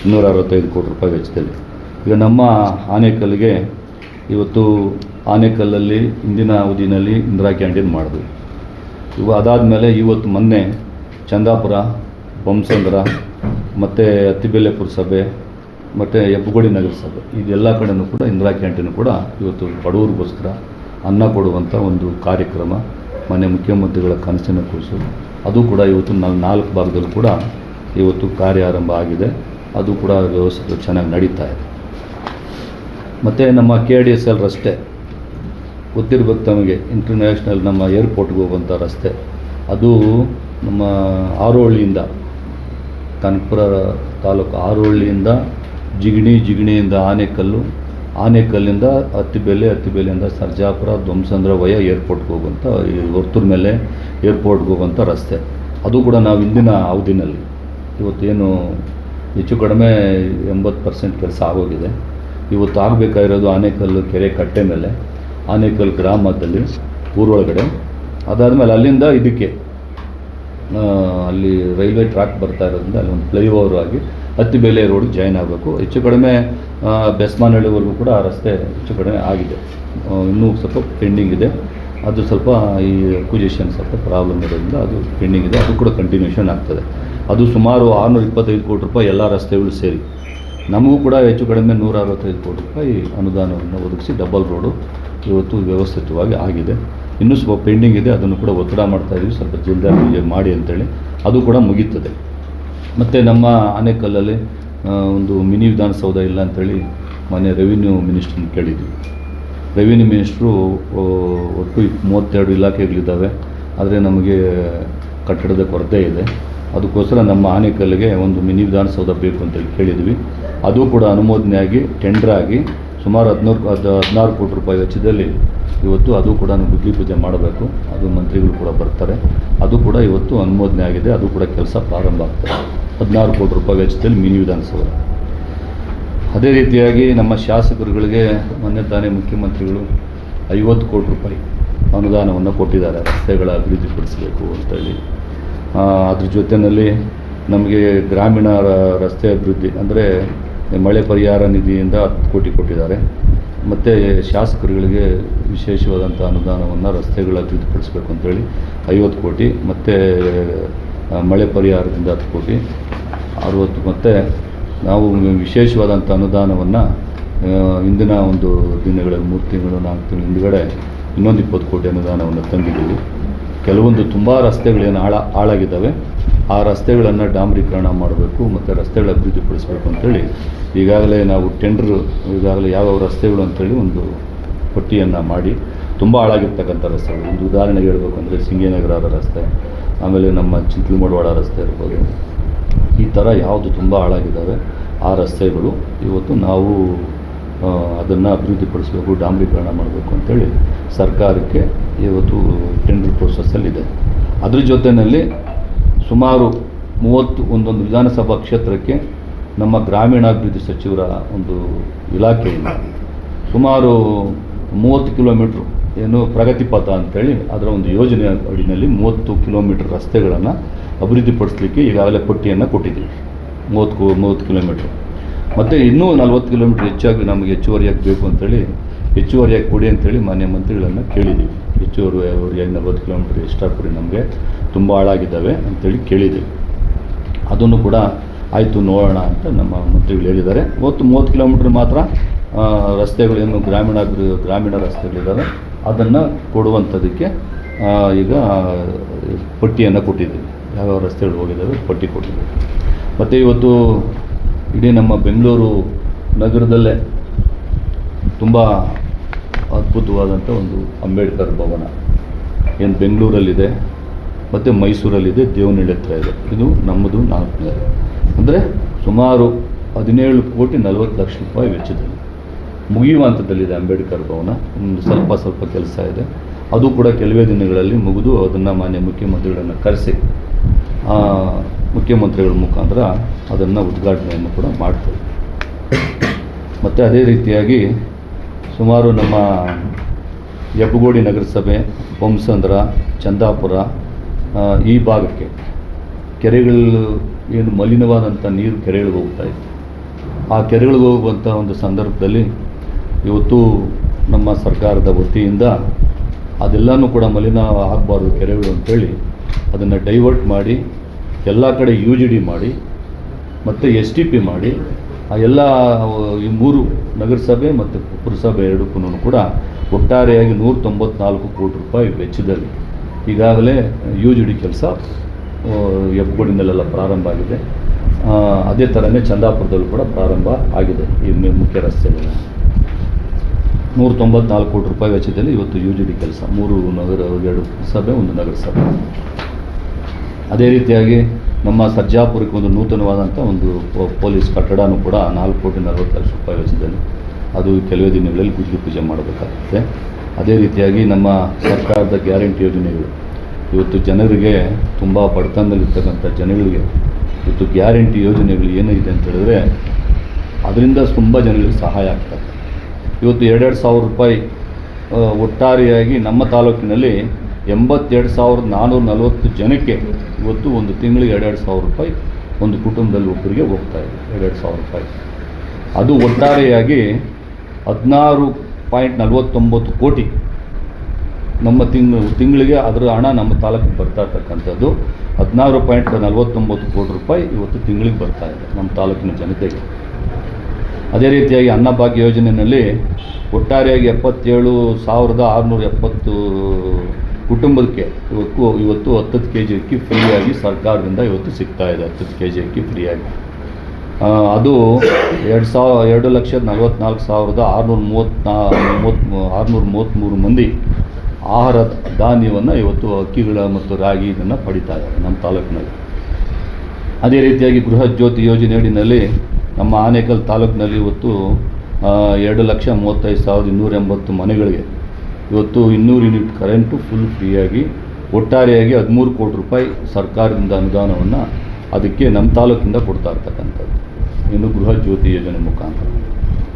265 ಕೋಟಿ ರೂಪಾಯಿ ವೆಚ್ಚದಲ್ಲಿ. ಈಗ ನಮ್ಮ ಆನೇಕಲ್ಗೆ ಇವತ್ತು ಆನೇಕಲ್ಲಲ್ಲಿ ಇಂದಿನ ಅವಧಿನಲ್ಲಿ ಇಂದಿರಾ ಕ್ಯಾಂಟೀನ್ ಮಾಡಿದ್ವಿ. ಅದಾದಮೇಲೆ ಇವತ್ತು ಮೊನ್ನೆ ಚಂದಾಪುರ, ಬೊಮ್ಮಸಂದ್ರ ಮತ್ತು ಅತ್ತಿಬೆಲೆ ಪುರಸಭೆ ಮತ್ತು ಹೆಬ್ಬಗೋಡಿ ನಗರಸಭೆ ಇದೆಲ್ಲ ಕಡೆಯೂ ಕೂಡ ಇಂದಿರಾ ಕ್ಯಾಂಟೀನು ಕೂಡ ಇವತ್ತು ಬಡವರಿಗೋಸ್ಕರ ಅನ್ನ ಕೊಡುವಂಥ ಒಂದು ಕಾರ್ಯಕ್ರಮ ಮಾನ್ಯ ಮುಖ್ಯಮಂತ್ರಿಗಳ ಕನಸಿನ ಕೂಸು. ಅದು ಕೂಡ ಇವತ್ತು 4 ಭಾಗದಲ್ಲೂ ಕೂಡ ಇವತ್ತು ಕಾರ್ಯ ಆರಂಭ ಆಗಿದೆ. ಅದು ಕೂಡ ವ್ಯವಸ್ಥೆ ಚೆನ್ನಾಗಿ ನಡೀತಾ ಇದೆ. ಮತ್ತು ನಮ್ಮ KDSL ರಸ್ತೆ ಗೊತ್ತಿರಬೇಕು ತಮಗೆ, ಇಂಟರ್ನ್ಯಾಷನಲ್ ನಮ್ಮ ಏರ್ಪೋರ್ಟ್ಗೆ ಹೋಗುವಂಥ ರಸ್ತೆ, ಅದು ನಮ್ಮ ಆರೋಹಳ್ಳಿಯಿಂದ ಕನಕಪುರ ತಾಲೂಕು ಆರೋಹಳ್ಳಿಯಿಂದ ಜಿಗಣಿಯಿಂದ ಆನೇಕಲ್ಲಿಂದ ಅತ್ತಿಬೆಲೆಯಿಂದ ಸರ್ಜಾಪುರ, ಧ್ವಂಸಂದ್ರ ವಯ ಏರ್ಪೋರ್ಟ್ಗೆ ಹೋಗುವಂಥ ಹೊರ್ತೂರ ಮೇಲೆ ಏರ್ಪೋರ್ಟ್ಗೆ ಹೋಗುವಂಥ ರಸ್ತೆ. ಅದು ಕೂಡ ನಾವು ಇಂದಿನ ಅವಧಿನಲ್ಲಿ ಇವತ್ತೇನು ಹೆಚ್ಚು ಕಡಿಮೆ 80% ಕೆಲಸ ಆಗೋಗಿದೆ. ಇವತ್ತು ಆಗಬೇಕಾಗಿರೋದು ಆನೇಕಲ್ಲು ಕೆರೆ ಕಟ್ಟೆ ಮೇಲೆ, ಆನೇಕಲ್ ಗ್ರಾಮದಲ್ಲಿ ಊರೊಳಗಡೆ, ಅದಾದಮೇಲೆ ಅಲ್ಲಿಂದ ಇದಕ್ಕೆ ಅಲ್ಲಿ ರೈಲ್ವೆ ಟ್ರ್ಯಾಕ್ ಬರ್ತಾ ಇರೋದ್ರಿಂದ ಅಲ್ಲಿ ಒಂದು ಫ್ಲೈಓವರ್ ಆಗಿ ಅತ್ತಿಬೆಲೆ ರೋಡ್ಗೆ ಜಾಯ್ನ್ ಆಗಬೇಕು. ಹೆಚ್ಚು ಕಡಿಮೆ ಬೆಸ್ಮಾನಹಳ್ಳಿವರೆಗೂ ಕೂಡ ಆ ರಸ್ತೆ ಹೆಚ್ಚು ಕಡಿಮೆ ಆಗಿದೆ. ಇನ್ನೂ ಸ್ವಲ್ಪ ಪೆಂಡಿಂಗ್ ಇದೆ. ಅದು ಸ್ವಲ್ಪ ಈ ಅಕ್ವಿಜಿಷನ್ ಸ್ವಲ್ಪ ಪ್ರಾಬ್ಲಮ್ ಇರೋದ್ರಿಂದ ಅದು ಪೆಂಡಿಂಗ್ ಇದೆ. ಅದು ಕೂಡ ಕಂಟಿನ್ಯೂಷನ್ ಆಗ್ತದೆ. ಅದು ಸುಮಾರು 625 ಕೋಟಿ ರೂಪಾಯಿ ಎಲ್ಲ ರಸ್ತೆಗಳು ಸೇರಿ. ನಮಗೂ ಕೂಡ ಹೆಚ್ಚು ಕಡಿಮೆ 165 ಕೋಟಿ ರೂಪಾಯಿ ಅನುದಾನವನ್ನು ಒದಗಿಸಿ ಡಬಲ್ ರೋಡು ಇವತ್ತು ವ್ಯವಸ್ಥಿತವಾಗಿ ಆಗಿದೆ. ಇನ್ನೂ ಸ್ವಲ್ಪ ಪೆಂಡಿಂಗ್ ಇದೆ, ಅದನ್ನು ಕೂಡ ಒತ್ತಡ ಮಾಡ್ತಾಯಿದ್ದೀವಿ, ಸ್ವಲ್ಪ ಜಲ್ದಿ ಮಾಡಿ ಅಂತೇಳಿ. ಅದು ಕೂಡ ಮುಗೀತದೆ. ಮತ್ತು ನಮ್ಮ ಆನೇಕಲ್ಲಲ್ಲಿ ಒಂದು ಮಿನಿ ವಿಧಾನಸೌಧ ಇಲ್ಲ ಅಂಥೇಳಿ ಮೊನ್ನೆ ರೆವಿನ್ಯೂ ಮಿನಿಸ್ಟ್ರನ್ನ ಕೇಳಿದ್ವಿ. ರೆವಿನ್ಯೂ ಮಿನಿಸ್ಟ್ರು ಒಟ್ಟು 32 ಇಲಾಖೆಗಳಿದ್ದಾವೆ, ಆದರೆ ನಮಗೆ ಕಟ್ಟಡದ ಕೊರತೆ ಇದೆ. ಅದಕ್ಕೋಸ್ಕರ ನಮ್ಮ ಆನೇಕಲ್ಲಿಗೆ ಒಂದು ಮಿನಿ ವಿಧಾನಸೌಧ ಬೇಕು ಅಂತೇಳಿ ಕೇಳಿದ್ವಿ. ಅದು ಕೂಡ ಅನುಮೋದನೆಯಾಗಿ ಟೆಂಡರ್ ಆಗಿ ಸುಮಾರು 16 ಕೋಟಿ ರೂಪಾಯಿ ವೆಚ್ಚದಲ್ಲಿ ಇವತ್ತು ಅದು ಕೂಡ ಗುದ್ಲಿ ಪೂಜೆ ಮಾಡಬೇಕು. ಅದು ಮಂತ್ರಿಗಳು ಕೂಡ ಬರ್ತಾರೆ. ಅದು ಕೂಡ ಇವತ್ತು ಅನುಮೋದನೆ ಆಗಿದೆ. ಅದು ಕೂಡ ಕೆಲಸ ಪ್ರಾರಂಭ ಆಗ್ತದೆ. 16 ಕೋಟಿ ರೂಪಾಯಿ ವೆಚ್ಚದಲ್ಲಿ ಮಿನಿ ವಿಧಾನಸೌಧ. ಅದೇ ರೀತಿಯಾಗಿ ನಮ್ಮ ಶಾಸಕರುಗಳಿಗೆ ಮೊನ್ನೆ ತಾನೇ ಮುಖ್ಯಮಂತ್ರಿಗಳು 50 ಕೋಟಿ ರೂಪಾಯಿ ಅನುದಾನವನ್ನು ಕೊಟ್ಟಿದ್ದಾರೆ, ರಸ್ತೆಗಳ ಅಭಿವೃದ್ಧಿಪಡಿಸಬೇಕು ಅಂತೇಳಿ. ಅದ್ರ ಜೊತೆಯಲ್ಲಿ ನಮಗೆ ಗ್ರಾಮೀಣ ರಸ್ತೆ ಅಭಿವೃದ್ಧಿ ಅಂದರೆ ಮಳೆ ಪರಿಹಾರ ನಿಧಿಯಿಂದ 10 ಕೋಟಿ ಕೊಟ್ಟಿದ್ದಾರೆ. ಮತ್ತು ಶಾಸಕರುಗಳಿಗೆ ವಿಶೇಷವಾದಂಥ ಅನುದಾನವನ್ನು ರಸ್ತೆಗಳ ಅಭಿವೃದ್ಧಿಪಡಿಸಬೇಕು ಅಂತೇಳಿ 50 ಕೋಟಿ, ಮತ್ತು ಮಳೆ ಪರಿಹಾರದಿಂದ 10 ಕೋಟಿ 60. ಮತ್ತು ನಾವು ವಿಶೇಷವಾದಂಥ ಅನುದಾನವನ್ನು ಇಂದಿನ ಒಂದು ದಿನಗಳಲ್ಲಿ 3 ತಿಂಗಳು 4 ತಿಂಗಳು ಹಿಂದುಗಡೆ ಇನ್ನೊಂದು 20 ಕೋಟಿ ಅನುದಾನವನ್ನು ತಂದಿದ್ದೀವಿ. ಕೆಲವೊಂದು ತುಂಬ ರಸ್ತೆಗಳೇನು ಹಾಳಾಗಿದ್ದಾವೆ, ಆ ರಸ್ತೆಗಳನ್ನು ಡಾಂಬರೀಕರಣ ಮಾಡಬೇಕು ಮತ್ತು ರಸ್ತೆಗಳ ಅಭಿವೃದ್ಧಿಪಡಿಸಬೇಕು ಅಂತೇಳಿ ಈಗಾಗಲೇ ನಾವು ಈಗಾಗಲೇ ಯಾವ ರಸ್ತೆಗಳು ಅಂತೇಳಿ ಒಂದು ಪಟ್ಟಿಯನ್ನು ಮಾಡಿ, ತುಂಬ ಹಾಳಾಗಿರ್ತಕ್ಕಂಥ ರಸ್ತೆಗಳು. ಒಂದು ಉದಾಹರಣೆಗೆ ಹೇಳಬೇಕು ಅಂದರೆ ಸಿಂಗೇನಗರ ರಸ್ತೆ, ಆಮೇಲೆ ನಮ್ಮ ಚಿಂಚಲಮಡವಾಡ ರಸ್ತೆ ಇರ್ಬೋದು, ಈ ಥರ ಯಾವುದು ತುಂಬ ಹಾಳಾಗಿದ್ದಾವೆ ಆ ರಸ್ತೆಗಳು ಇವತ್ತು ನಾವು ಅದನ್ನು ಅಭಿವೃದ್ಧಿಪಡಿಸಬೇಕು, ಡಾಂಬರೀಕರಣ ಮಾಡಬೇಕು ಅಂತೇಳಿ ಸರ್ಕಾರಕ್ಕೆ ಇವತ್ತು ಟೆಂಡರ್ ಪ್ರೋಸೆಸ್ಸಲ್ಲಿದೆ. ಅದ್ರ ಜೊತೆಯಲ್ಲಿ ಸುಮಾರು 31 ವಿಧಾನಸಭಾ ಕ್ಷೇತ್ರಕ್ಕೆ ನಮ್ಮ ಗ್ರಾಮೀಣಾಭಿವೃದ್ಧಿ ಸಚಿವರ ಒಂದು ಇಲಾಖೆಯಿಂದ ಸುಮಾರು 30 ಕಿಲೋಮೀಟ್ರು ಏನು ಪ್ರಗತಿ ಪಥ ಅಂತೇಳಿ ಅದರ ಒಂದು ಯೋಜನೆ ಅಡಿನಲ್ಲಿ 30 ಕಿಲೋಮೀಟರ್ ರಸ್ತೆಗಳನ್ನು ಅಭಿವೃದ್ಧಿಪಡಿಸಲಿಕ್ಕೆ ಈಗಾಗಲೇ ಪಟ್ಟಿಯನ್ನು ಕೊಟ್ಟಿದ್ದೀವಿ. 30 ಕಿಲೋಮೀಟ್ರ್ ಮತ್ತು ಇನ್ನೂ 40 ಕಿಲೋಮೀಟ್ರ್ ಹೆಚ್ಚಾಗಿ ನಮಗೆ ಹೆಚ್ಚುವರಿಯಾಗಿ ಬೇಕು ಅಂತೇಳಿ ಹೆಚ್ಚುವರಿಯಾಗಿ ಕೊಡಿ ಅಂತೇಳಿ ಮಾನ್ಯ ಮಂತ್ರಿಗಳನ್ನು ಕೇಳಿದ್ದೀವಿ. ಹೆಚ್ಚುವರಿಯಾಗಿ 40 ಕಿಲೋಮೀಟ್ರ್ ಎಕ್ಸ್ಟ್ರಾ ಕೊಡಿ, ನಮಗೆ ತುಂಬ ಹಾಳಾಗಿದ್ದಾವೆ ಅಂತೇಳಿ ಕೇಳಿದ್ದೀವಿ. ಅದನ್ನು ಕೂಡ ಆಯಿತು ನೋಡೋಣ ಅಂತ ನಮ್ಮ ಮಂತ್ರಿಗಳು ಹೇಳಿದ್ದಾರೆ. 30 ಕಿಲೋಮೀಟ್ರ್ ಮಾತ್ರ ರಸ್ತೆಗಳೇನು ಗ್ರಾಮೀಣ ರಸ್ತೆಗಳಿದ್ದಾವೆ ಅದನ್ನು ಕೊಡುವಂಥದ್ದಕ್ಕೆ ಈಗ ಪಟ್ಟಿಯನ್ನು ಕೊಟ್ಟಿದ್ದೀವಿ. ಯಾವ್ಯಾವ ರಸ್ತೆಗಳು ಹೋಗಿದ್ದಾವೆ ಪಟ್ಟಿ ಕೊಟ್ಟಿದ್ದೀವಿ. ಮತ್ತು ಇವತ್ತು ಇಡೀ ನಮ್ಮ ಬೆಂಗಳೂರು ನಗರದಲ್ಲೇ ತುಂಬ ಅದ್ಭುತವಾದಂಥ ಒಂದು ಅಂಬೇಡ್ಕರ್ ಭವನ ಏನು ಬೆಂಗಳೂರಲ್ಲಿದೆ ಮತ್ತು ಮೈಸೂರಲ್ಲಿದೆ, ದೇವನಹಳ್ಳಿ ಹತ್ರ ಇದೆ. ಇದು ನಮ್ಮದು 4ನೇ, ಅಂದರೆ ಸುಮಾರು 17 ಕೋಟಿ 40 ಲಕ್ಷ ರೂಪಾಯಿ ವೆಚ್ಚದಲ್ಲಿ ಮುಗಿಯುವಂಥದ್ದಲ್ಲಿದೆ ಅಂಬೇಡ್ಕರ್ ಭವನ. ಸ್ವಲ್ಪ ಕೆಲಸ ಇದೆ, ಅದು ಕೂಡ ಕೆಲವೇ ದಿನಗಳಲ್ಲಿ ಮುಗಿದು ಅದನ್ನು ಮಾನ್ಯ ಮುಖ್ಯಮಂತ್ರಿಗಳನ್ನು ಕರೆಸಿ ಮುಖ್ಯಮಂತ್ರಿಗಳ ಮುಖಾಂತರ ಅದನ್ನು ಉದ್ಘಾಟನೆಯನ್ನು ಕೂಡ ಮಾಡ್ತೇವೆ. ಮತ್ತು ಅದೇ ರೀತಿಯಾಗಿ ಸುಮಾರು ನಮ್ಮ ಹೆಬ್ಬಗೋಡಿ ನಗರಸಭೆ, ಬೊಮ್ಮಸಂದ್ರ, ಚಂದಾಪುರ ಈ ಭಾಗಕ್ಕೆ ಕೆರೆಗಳು ಏನು ಮಲಿನವಾದಂಥ ನೀರು ಕೆರೆಗಳಿಗೆ ಹೋಗ್ತಾ ಇತ್ತು. ಆ ಕೆರೆಗಳಿಗೆ ಹೋಗುವಂಥ ಒಂದು ಸಂದರ್ಭದಲ್ಲಿ ಇವತ್ತು ನಮ್ಮ ಸರ್ಕಾರದ ವತಿಯಿಂದ ಅದೆಲ್ಲನೂ ಕೂಡ ಮಲಿನ ಆಗಬಾರ್ದು ಕೆರೆಗಳು ಅಂತೇಳಿ ಅದನ್ನು ಡೈವರ್ಟ್ ಮಾಡಿ ಎಲ್ಲ ಕಡೆ UGD ಮಾಡಿ ಮತ್ತು STP ಮಾಡಿ ಆ ಎಲ್ಲ ಈ 3 ನಗರಸಭೆ ಮತ್ತು ಪುರಸಭೆ ಎರಡಕ್ಕೂ ಕೂಡ ಒಟ್ಟಾರೆಯಾಗಿ 194 ಕೋಟಿ ರೂಪಾಯಿ ವೆಚ್ಚದಲ್ಲಿ ಈಗಾಗಲೇ UGD ಕೆಲಸ ಹೆಬ್ಬಗೋಡಿನಲ್ಲೆಲ್ಲ ಪ್ರಾರಂಭ ಆಗಿದೆ. ಅದೇ ಥರನೇ ಚಂದಾಪುರದಲ್ಲೂ ಕೂಡ ಪ್ರಾರಂಭ ಆಗಿದೆ. ಈ ಮುಖ್ಯ ರಸ್ತೆಗಳು 194 ಕೋಟಿ ರೂಪಾಯಿ ವೆಚ್ಚದಲ್ಲಿ ಇವತ್ತು UGD ಕೆಲಸ 3 2 ಪುರಸಭೆ 1 ನಗರಸಭೆ. ಅದೇ ರೀತಿಯಾಗಿ ನಮ್ಮ ಸರ್ಜಾಪುರಕ್ಕೆ ಒಂದು ನೂತನವಾದಂಥ ಒಂದು ಪೊಲೀಸ್ ಕಟ್ಟಡನೂ ಕೂಡ 4 ಕೋಟಿ 40 ಲಕ್ಷ ರೂಪಾಯಿ ವೆಚ್ಚದಲ್ಲಿ ಅದು ಕೆಲವೇ ದಿನಗಳಲ್ಲಿ ಗುದ್ಲಿ ಪೂಜೆ ಮಾಡಬೇಕಾಗುತ್ತೆ. ಅದೇ ರೀತಿಯಾಗಿ ನಮ್ಮ ಸರ್ಕಾರದ ಗ್ಯಾರಂಟಿ ಯೋಜನೆಗಳು ಇವತ್ತು ಜನರಿಗೆ ತುಂಬ ಬಡತನದಲ್ಲಿರ್ತಕ್ಕಂಥ ಜನಗಳಿಗೆ ಇವತ್ತು ಗ್ಯಾರಂಟಿ ಯೋಜನೆಗಳು ಏನಿದೆ ಅಂತ ಹೇಳಿದ್ರೆ ಅದರಿಂದ ತುಂಬ ಜನಗಳಿಗೆ ಸಹಾಯ ಆಗ್ತದೆ. ಇವತ್ತು 2,000 ರೂಪಾಯಿ ಒಟ್ಟಾರೆಯಾಗಿ ನಮ್ಮ ತಾಲೂಕಿನಲ್ಲಿ 82,440 ಜನಕ್ಕೆ ಇವತ್ತು ಒಂದು ತಿಂಗಳಿಗೆ 2,000 ರೂಪಾಯಿ ಒಂದು ಕುಟುಂಬದಲ್ಲಿ ಒಬ್ಬರಿಗೆ ಹೋಗ್ತಾ ಇದೆ. 2,000 ರೂಪಾಯಿ ಅದು ಒಟ್ಟಾರೆಯಾಗಿ 16.49 ಕೋಟಿ ನಮ್ಮ ತಿಂಗಳಿಗೆ ಅದರ ಹಣ ನಮ್ಮ ತಾಲೂಕಿಗೆ ಬರ್ತಾ ಇರ್ತಕ್ಕಂಥದ್ದು 16.49 ಕೋಟಿ ರೂಪಾಯಿ ಇವತ್ತು ತಿಂಗಳಿಗೆ ಬರ್ತಾ ಇದೆ ನಮ್ಮ ತಾಲೂಕಿನ ಜನತೆಗೆ. ಅದೇ ರೀತಿಯಾಗಿ ಅನ್ನಭಾಗ್ಯ ಯೋಜನೆಯಲ್ಲಿ ಒಟ್ಟಾರೆಯಾಗಿ 77,670 ಕುಟುಂಬಕ್ಕೆ ಇವತ್ತು 10 kg ಅಕ್ಕಿ ಫ್ರೀಯಾಗಿ ಸರ್ಕಾರದಿಂದ ಇವತ್ತು ಸಿಗ್ತಾ ಇದೆ. 10 kg ಅಕ್ಕಿ ಫ್ರೀಯಾಗಿ ಅದು 2,44,633 ಮಂದಿ ಆಹಾರ ಧಾನ್ಯವನ್ನು ಇವತ್ತು ಅಕ್ಕಿಗಳ ಮತ್ತು ರಾಗಿ ಇದನ್ನು ಪಡಿತಾ ಇದ್ದಾರೆ ನಮ್ಮ ತಾಲೂಕಿನಲ್ಲಿ. ಅದೇ ರೀತಿಯಾಗಿ ಗೃಹ ಜ್ಯೋತಿ ಯೋಜನೆಯಡಿನಲ್ಲಿ ನಮ್ಮ ಆನೇಕಲ್ ತಾಲೂಕಿನಲ್ಲಿ ಇವತ್ತು 2,35,280 ಮನೆಗಳಿಗೆ ಇವತ್ತು 200 ಯೂನಿಟ್ ಕರೆಂಟು ಫುಲ್ ಫ್ರೀಯಾಗಿ ಒಟ್ಟಾರೆಯಾಗಿ 13 ಕೋಟಿ ರೂಪಾಯಿ ಸರ್ಕಾರದಿಂದ ಅನುದಾನವನ್ನು ಅದಕ್ಕೆ ನಮ್ಮ ತಾಲೂಕಿಂದ ಕೊಡ್ತಾ ಇರ್ತಕ್ಕಂಥದ್ದು ಇನ್ನು ಗೃಹ ಜ್ಯೋತಿ ಯೋಜನೆ ಮುಖಾಂತರ.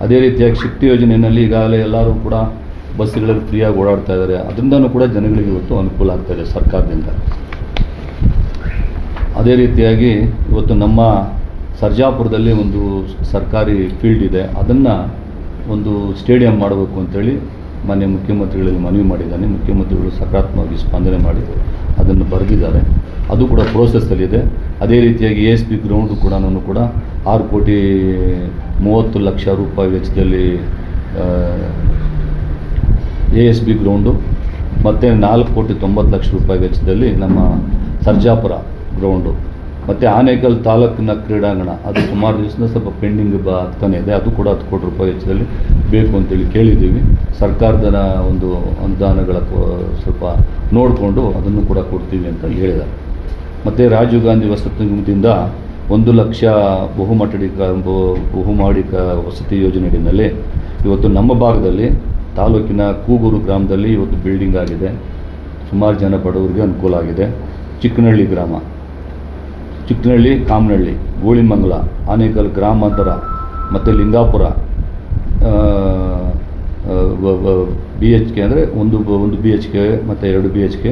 ಅದೇ ರೀತಿಯಾಗಿ ಶಕ್ತಿ ಯೋಜನೆಯಲ್ಲಿ ಈಗಾಗಲೇ ಎಲ್ಲರೂ ಕೂಡ ಬಸ್ಗಳಲ್ಲಿ ಫ್ರೀಯಾಗಿ ಓಡಾಡ್ತಾ ಇದ್ದಾರೆ. ಅದರಿಂದನೂ ಕೂಡ ಜನಗಳಿಗೆ ಇವತ್ತು ಅನುಕೂಲ ಆಗ್ತಾಯಿದೆ ಸರ್ಕಾರದಿಂದ. ಅದೇ ರೀತಿಯಾಗಿ ಇವತ್ತು ನಮ್ಮ ಸರ್ಜಾಪುರದಲ್ಲಿ ಒಂದು ಸರ್ಕಾರಿ ಫೀಲ್ಡ್ ಇದೆ, ಅದನ್ನು ಒಂದು ಸ್ಟೇಡಿಯಂ ಮಾಡಬೇಕು ಅಂತೇಳಿ ಮಾನ್ಯ ಮುಖ್ಯಮಂತ್ರಿಗಳಲ್ಲಿ ಮನವಿ ಮಾಡಿದ್ದಾನೆ. ಮುಖ್ಯಮಂತ್ರಿಗಳು ಸಕಾರಾತ್ಮಕವಾಗಿ ಸ್ಪಂದನೆ ಮಾಡಿ ಅದನ್ನು ಬರೆದಿದ್ದಾರೆ. ಅದು ಕೂಡ ಪ್ರೋಸೆಸ್ಸಲ್ಲಿದೆ. ಅದೇ ರೀತಿಯಾಗಿ ASP ಗ್ರೌಂಡು ಕೂಡ 6 ಕೋಟಿ 30 ಲಕ್ಷ ರೂಪಾಯಿ ವೆಚ್ಚದಲ್ಲಿ ASB ಗ್ರೌಂಡು ಮತ್ತು 4 ಕೋಟಿ 90 ಲಕ್ಷ ರೂಪಾಯಿ ವೆಚ್ಚದಲ್ಲಿ ನಮ್ಮ ಸರ್ಜಾಪುರ ಗ್ರೌಂಡು ಮತ್ತು ಆನೇಕಲ್ ತಾಲೂಕಿನ ಕ್ರೀಡಾಂಗಣ ಅದು ಸುಮಾರು ದಿವಸದಿಂದ ಸ್ವಲ್ಪ ಪೆಂಡಿಂಗ್ ಆಗ್ತಾನೆ ಇದೆ. ಅದು ಕೂಡ 10 ಕೋಟಿ ರೂಪಾಯಿ ವೆಚ್ಚದಲ್ಲಿ ಬೇಕು ಅಂತೇಳಿ ಕೇಳಿದ್ದೀವಿ. ಸರ್ಕಾರದ ಒಂದು ಅನುದಾನಗಳ ಸ್ವಲ್ಪ ನೋಡಿಕೊಂಡು ಅದನ್ನು ಕೂಡ ಕೊಡ್ತೀವಿ ಅಂತ ಹೇಳಿದ್ದಾರೆ. ಮತ್ತು ರಾಜೀವ್ ಗಾಂಧಿ ವಸತಿ ನಿಗಮದಿಂದ 1 ಲಕ್ಷ ಬಹುಮಾಡಿಕ ವಸತಿ ಯೋಜನೆಯಲ್ಲಿ ಇವತ್ತು ನಮ್ಮ ಭಾಗದಲ್ಲಿ ತಾಲೂಕಿನ ಕೂಗೂರು ಗ್ರಾಮದಲ್ಲಿ ಇವತ್ತು ಬಿಲ್ಡಿಂಗ್ ಆಗಿದೆ. ಸುಮಾರು ಜನ ಬಡವರಿಗೆ ಅನುಕೂಲ ಆಗಿದೆ. ಚಿಕ್ಕನಹಳ್ಳಿ ಗ್ರಾಮ, ಚಿಕ್ಕನಹಳ್ಳಿ, ಕಾಮನಹಳ್ಳಿ, ಗೋಳಿಮಂಗಲ, ಆನೇಕಲ್ ಗ್ರಾಮಾಂತರ ಮತ್ತು ಲಿಂಗಾಪುರ, BHK ಅಂದರೆ ಒಂದು BHK ಮತ್ತು 2 BHK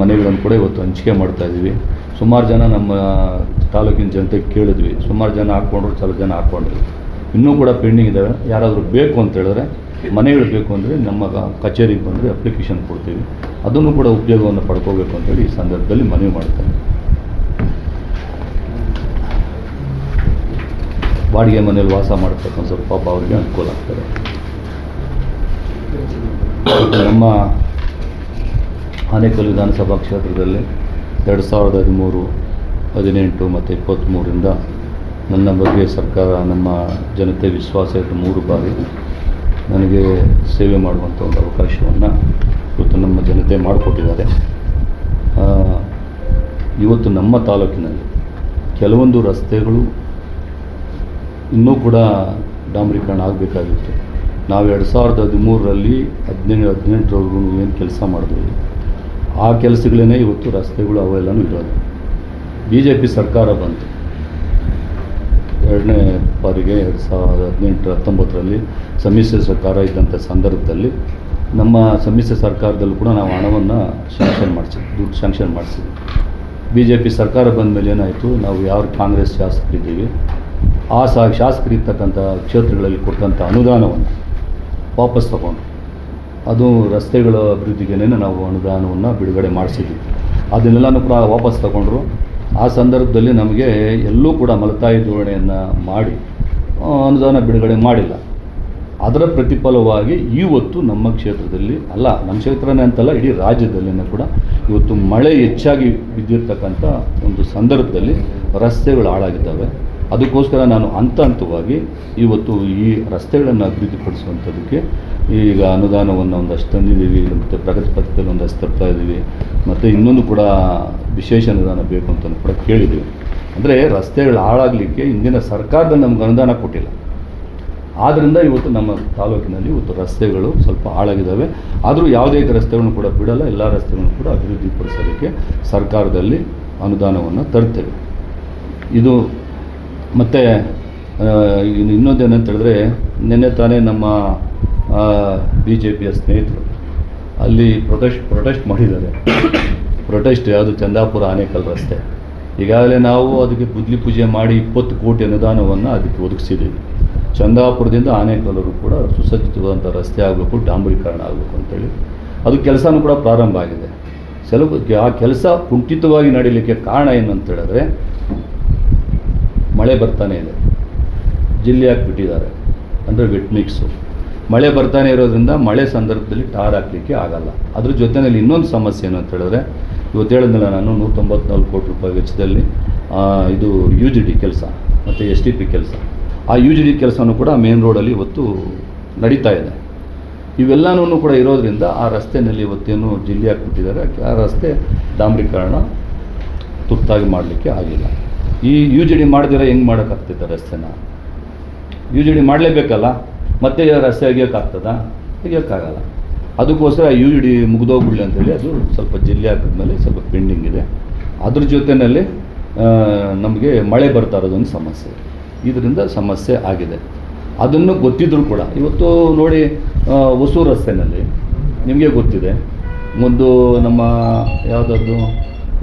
ಮನೆಗಳನ್ನು ಕೂಡ ಇವತ್ತು ಹಂಚಿಕೆ ಮಾಡ್ತಾಯಿದ್ದೀವಿ. ಸುಮಾರು ಜನ ನಮ್ಮ ತಾಲೂಕಿನ ಜನತೆಗೆ ಕೇಳಿದ್ವಿ, ಸುಮಾರು ಜನ ಹಾಕ್ಕೊಂಡ್ರು, ಸ್ವಲ್ಪ ಜನ ಹಾಕ್ಕೊಂಡ್ರು, ಇನ್ನೂ ಕೂಡ ಪೆಂಡಿಂಗ್ ಇದ್ದಾವೆ. ಯಾರಾದರೂ ಬೇಕು ಅಂತ ಹೇಳಿದ್ರೆ, ಮನೆಗಳು ಬೇಕು ಅಂದರೆ ನಮ್ಮ ಕಚೇರಿಗೆ ಬಂದರೆ ಅಪ್ಲಿಕೇಶನ್ ಕೊಡ್ತೀವಿ, ಅದನ್ನು ಕೂಡ ಉಪಯೋಗವನ್ನು ಪಡ್ಕೋಬೇಕು ಅಂತೇಳಿ ಈ ಸಂದರ್ಭದಲ್ಲಿ ಮನವಿ ಮಾಡ್ತಾರೆ. ಬಾಡಿಗೆ ಮನೆಯಲ್ಲಿ ವಾಸ ಮಾಡ್ತಕ್ಕಂಥ ಸ್ವಲ್ಪ ಪಾಪ ಅವರಿಗೆ ಅನುಕೂಲ ಆಗ್ತದೆ. ನಮ್ಮ ಆನೇಕಲ್ ವಿಧಾನಸಭಾ ಕ್ಷೇತ್ರದಲ್ಲಿ 2013, 18 ಮತ್ತು 23ರಿಂದ ನನ್ನ ಬಗ್ಗೆ ಸರ್ಕಾರ, ನಮ್ಮ ಜನತೆ ವಿಶ್ವಾಸ ಇಟ್ಟು 3 ಬಾರಿ ನನಗೆ ಸೇವೆ ಮಾಡುವಂಥ ಒಂದು ಅವಕಾಶವನ್ನು ಇವತ್ತು ನಮ್ಮ ಜನತೆ ಮಾಡಿಕೊಟ್ಟಿದ್ದಾರೆ. ಇವತ್ತು ನಮ್ಮ ತಾಲೂಕಿನಲ್ಲಿ ಕೆಲವೊಂದು ರಸ್ತೆಗಳು ಇನ್ನೂ ಕೂಡ ಡಾಂಬರೀಕರಣ ಆಗಬೇಕಾಗಿತ್ತು. ನಾವು 2013ರಲ್ಲಿ 18ರವರೆಗೂ ಏನು ಕೆಲಸ ಮಾಡಿದ್ವಿ, ಆ ಕೆಲಸಗಳೇ ಇವತ್ತು ರಸ್ತೆಗಳು ಅವೆಲ್ಲನೂ ಇರೋದು. BJP ಸರ್ಕಾರ ಬಂತು 2ನೇ ಬಾರಿಗೆ 2018-19ರಲ್ಲಿ ಸಮ್ಮಿಶ್ರ ಸರ್ಕಾರ ಇದ್ದಂಥ ಸಂದರ್ಭದಲ್ಲಿ ನಮ್ಮ ಸಮ್ಮಿಶ್ರ ಸರ್ಕಾರದಲ್ಲೂ ಕೂಡ ನಾವು ಹಣವನ್ನು ದುಡ್ಡು ಶಾಂಕ್ಷನ್ ಮಾಡಿಸಿದ್ವಿ. BJP ಸರ್ಕಾರ ಬಂದ ಮೇಲೆ ಏನಾಯಿತು, ನಾವು ಯಾವ ಕಾಂಗ್ರೆಸ್ ಶಾಸಕರಿದ್ದೀವಿ ಆ ಶಾಸಕರಿರ್ತಕ್ಕಂಥ ಕ್ಷೇತ್ರಗಳಲ್ಲಿ ಕೊಟ್ಟಂಥ ಅನುದಾನವನ್ನು ವಾಪಸ್ ತಗೊಂಡು, ಅದು ರಸ್ತೆಗಳ ಅಭಿವೃದ್ಧಿಗೇನೆ ನಾವು ಅನುದಾನವನ್ನು ಬಿಡುಗಡೆ ಮಾಡಿಸಿದ್ವಿ. ಅದನ್ನೆಲ್ಲನೂ ಕೂಡ ವಾಪಸ್ ತಗೊಂಡ್ರು. ಆ ಸಂದರ್ಭದಲ್ಲಿ ನಮಗೆ ಎಲ್ಲೂ ಕೂಡ ಮಲತಾಯಿ ಧೋರಣೆಯನ್ನು ಮಾಡಿ ಅನುದಾನ ಬಿಡುಗಡೆ ಮಾಡಿಲ್ಲ. ಅದರ ಪ್ರತಿಫಲವಾಗಿ ಇವತ್ತು ನಮ್ಮ ಕ್ಷೇತ್ರದಲ್ಲಿ ಅಲ್ಲ, ನಮ್ಮ ಕ್ಷೇತ್ರನೇ ಅಂತಲ್ಲ, ಇಡೀ ರಾಜ್ಯದಲ್ಲಿಯೂ ಕೂಡ ಇವತ್ತು ಮಳೆ ಹೆಚ್ಚಾಗಿ ಬಿದ್ದಿರ್ತಕ್ಕಂಥ ಒಂದು ಸಂದರ್ಭದಲ್ಲಿ ರಸ್ತೆಗಳು ಹಾಳಾಗಿದ್ದಾವೆ. ಅದಕ್ಕೋಸ್ಕರ ನಾನು ಹಂತವಾಗಿ ಇವತ್ತು ಈ ರಸ್ತೆಗಳನ್ನು ಅಭಿವೃದ್ಧಿಪಡಿಸುವಂಥದ್ದಕ್ಕೆ ಈಗ ಅನುದಾನವನ್ನು ಒಂದಷ್ಟು ತಂದಿದ್ದೀವಿ, ಮತ್ತು ಪ್ರಗತಿ ಪತ್ರದಲ್ಲಿ ಒಂದಷ್ಟು ತರ್ತಾ ಇದ್ದೀವಿ, ಮತ್ತು ಇನ್ನೊಂದು ಕೂಡ ವಿಶೇಷ ಅನುದಾನ ಬೇಕು ಅಂತ ಕೂಡ ಕೇಳಿದ್ದೀವಿ. ಅಂದರೆ ರಸ್ತೆಗಳು ಹಾಳಾಗಲಿಕ್ಕೆ ಇಂದಿನ ಸರ್ಕಾರದಲ್ಲಿ ನಮ್ಗೆ ಅನುದಾನ ಕೊಟ್ಟಿಲ್ಲ. ಆದ್ದರಿಂದ ಇವತ್ತು ನಮ್ಮ ತಾಲೂಕಿನಲ್ಲಿ ಇವತ್ತು ರಸ್ತೆಗಳು ಸ್ವಲ್ಪ ಹಾಳಾಗಿದ್ದಾವೆ. ಆದರೂ ಯಾವುದೇ ರಸ್ತೆಗಳನ್ನು ಕೂಡ ಬಿಡಲ್ಲ, ಎಲ್ಲ ರಸ್ತೆಗಳನ್ನು ಕೂಡ ಅಭಿವೃದ್ಧಿಪಡಿಸೋದಕ್ಕೆ ಸರ್ಕಾರದಲ್ಲಿ ಅನುದಾನವನ್ನು ತರ್ತೇವೆ. ಇದು ಮತ್ತು ಇನ್ನೊಂದೇನಂತ ಹೇಳಿದ್ರೆ, ನಿನ್ನೆ ತಾನೇ ನಮ್ಮ BJPಯ ಸ್ನೇಹಿತರು ಅಲ್ಲಿ ಪ್ರೊಟೆಸ್ಟ್ ಮಾಡಿದ್ದಾರೆ. ಪ್ರೊಟೆಸ್ಟ್ ಯಾವುದು, ಚಂದಾಪುರ ಆನೇಕಲ್ ರಸ್ತೆ. ಈಗಾಗಲೇ ನಾವು ಅದಕ್ಕೆ ಬುದ್ಲಿ ಪೂಜೆ ಮಾಡಿ 20 ಕೋಟಿ ಅನುದಾನವನ್ನು ಅದಕ್ಕೆ ಒದಗಿಸಿದ್ದೀವಿ. ಚಂದಾಪುರದಿಂದ ಆನೇಕಲ್ವರೆಗೂ ಕೂಡ ಸುಸಜ್ಜಿತವಾದಂಥ ರಸ್ತೆ ಆಗಬೇಕು, ಡಾಂಬರೀಕರಣ ಆಗಬೇಕು ಅಂತೇಳಿ ಅದು ಕೆಲಸನೂ ಕೂಡ ಪ್ರಾರಂಭ ಆಗಿದೆ. ಆ ಕೆಲಸ ಕುಂಠಿತವಾಗಿ ನಡೀಲಿಕ್ಕೆ ಕಾರಣ ಏನು ಅಂತ ಹೇಳಿದ್ರೆ, ಮಳೆ ಬರ್ತಾನೆ ಇದೆ, ಜಿಲ್ಲೆ ಹಾಕಿಬಿಟ್ಟಿದ್ದಾರೆ, ಅಂದರೆ ವೆಟ್ ಮಿಕ್ಸು. ಮಳೆ ಬರ್ತಾನೆ ಇರೋದ್ರಿಂದ ಮಳೆ ಸಂದರ್ಭದಲ್ಲಿ ಟಾರ್ ಹಾಕಲಿಕ್ಕೆ ಆಗಲ್ಲ. ಅದ್ರ ಜೊತೆಯಲ್ಲಿ ಇನ್ನೊಂದು ಸಮಸ್ಯೆ ಏನು ಅಂತ ಹೇಳಿದ್ರೆ, ಇವತ್ತು ಹೇಳಿದ್ನಲ್ಲ ನಾನು 194 ಕೋಟಿ ರೂಪಾಯಿ ವೆಚ್ಚದಲ್ಲಿ ಇದು UGD ಕೆಲಸ ಮತ್ತು STP ಕೆಲಸ, ಆ UGD ಕೆಲಸನೂ ಕೂಡ ಮೇನ್ ರೋಡಲ್ಲಿ ಇವತ್ತು ನಡೀತಾ ಇದೆ. ಇವೆಲ್ಲನೂ ಕೂಡ ಇರೋದ್ರಿಂದ ಆ ರಸ್ತೆಯಲ್ಲಿ ಇವತ್ತೇನು ಜಿಲ್ಲೆ ಹಾಕಿಬಿಟ್ಟಿದ್ದಾರೆ, ಆ ರಸ್ತೆ ಡಾಂಬರೀಕರಣ ತುರ್ತಾಗಿ ಮಾಡಲಿಕ್ಕೆ ಆಗಿಲ್ಲ. ಈ UGD ಮಾಡಿದ್ರೆ ಹೆಂಗೆ ಮಾಡೋಕ್ಕಾಗ್ತದೆ ರಸ್ತೆನ? UGD ಮಾಡಲೇಬೇಕಲ್ಲ, ಮತ್ತೆ ರಸ್ತೆ ತೆಗಿಯೋಕ್ಕಾಗ್ತದಾ? ತೆಗಿಯೋಕ್ಕಾಗಲ್ಲ. ಅದಕ್ಕೋಸ್ಕರ UGD ಮುಗಿದೋಗ್ಬಿಡಲಿ ಅಂತೇಳಿ ಅದು ಸ್ವಲ್ಪ ಜಿಲ್ಲೆ ಹಾಕಿದ್ಮೇಲೆ ಸ್ವಲ್ಪ ಪೆಂಡಿಂಗ್ ಇದೆ. ಅದ್ರ ಜೊತೆಯಲ್ಲಿ ನಮಗೆ ಮಳೆ ಬರ್ತಾ ಇರೋದೊಂದು ಸಮಸ್ಯೆ, ಇದರಿಂದ ಸಮಸ್ಯೆ ಆಗಿದೆ. ಅದನ್ನು ಗೊತ್ತಿದ್ದರೂ ಕೂಡ ಇವತ್ತು ನೋಡಿ, ಹೊಸೂರು ರಸ್ತೆಯಲ್ಲಿ ನಿಮಗೆ ಗೊತ್ತಿದೆ, ಒಂದು ನಮ್ಮ ಯಾವುದದ್ದು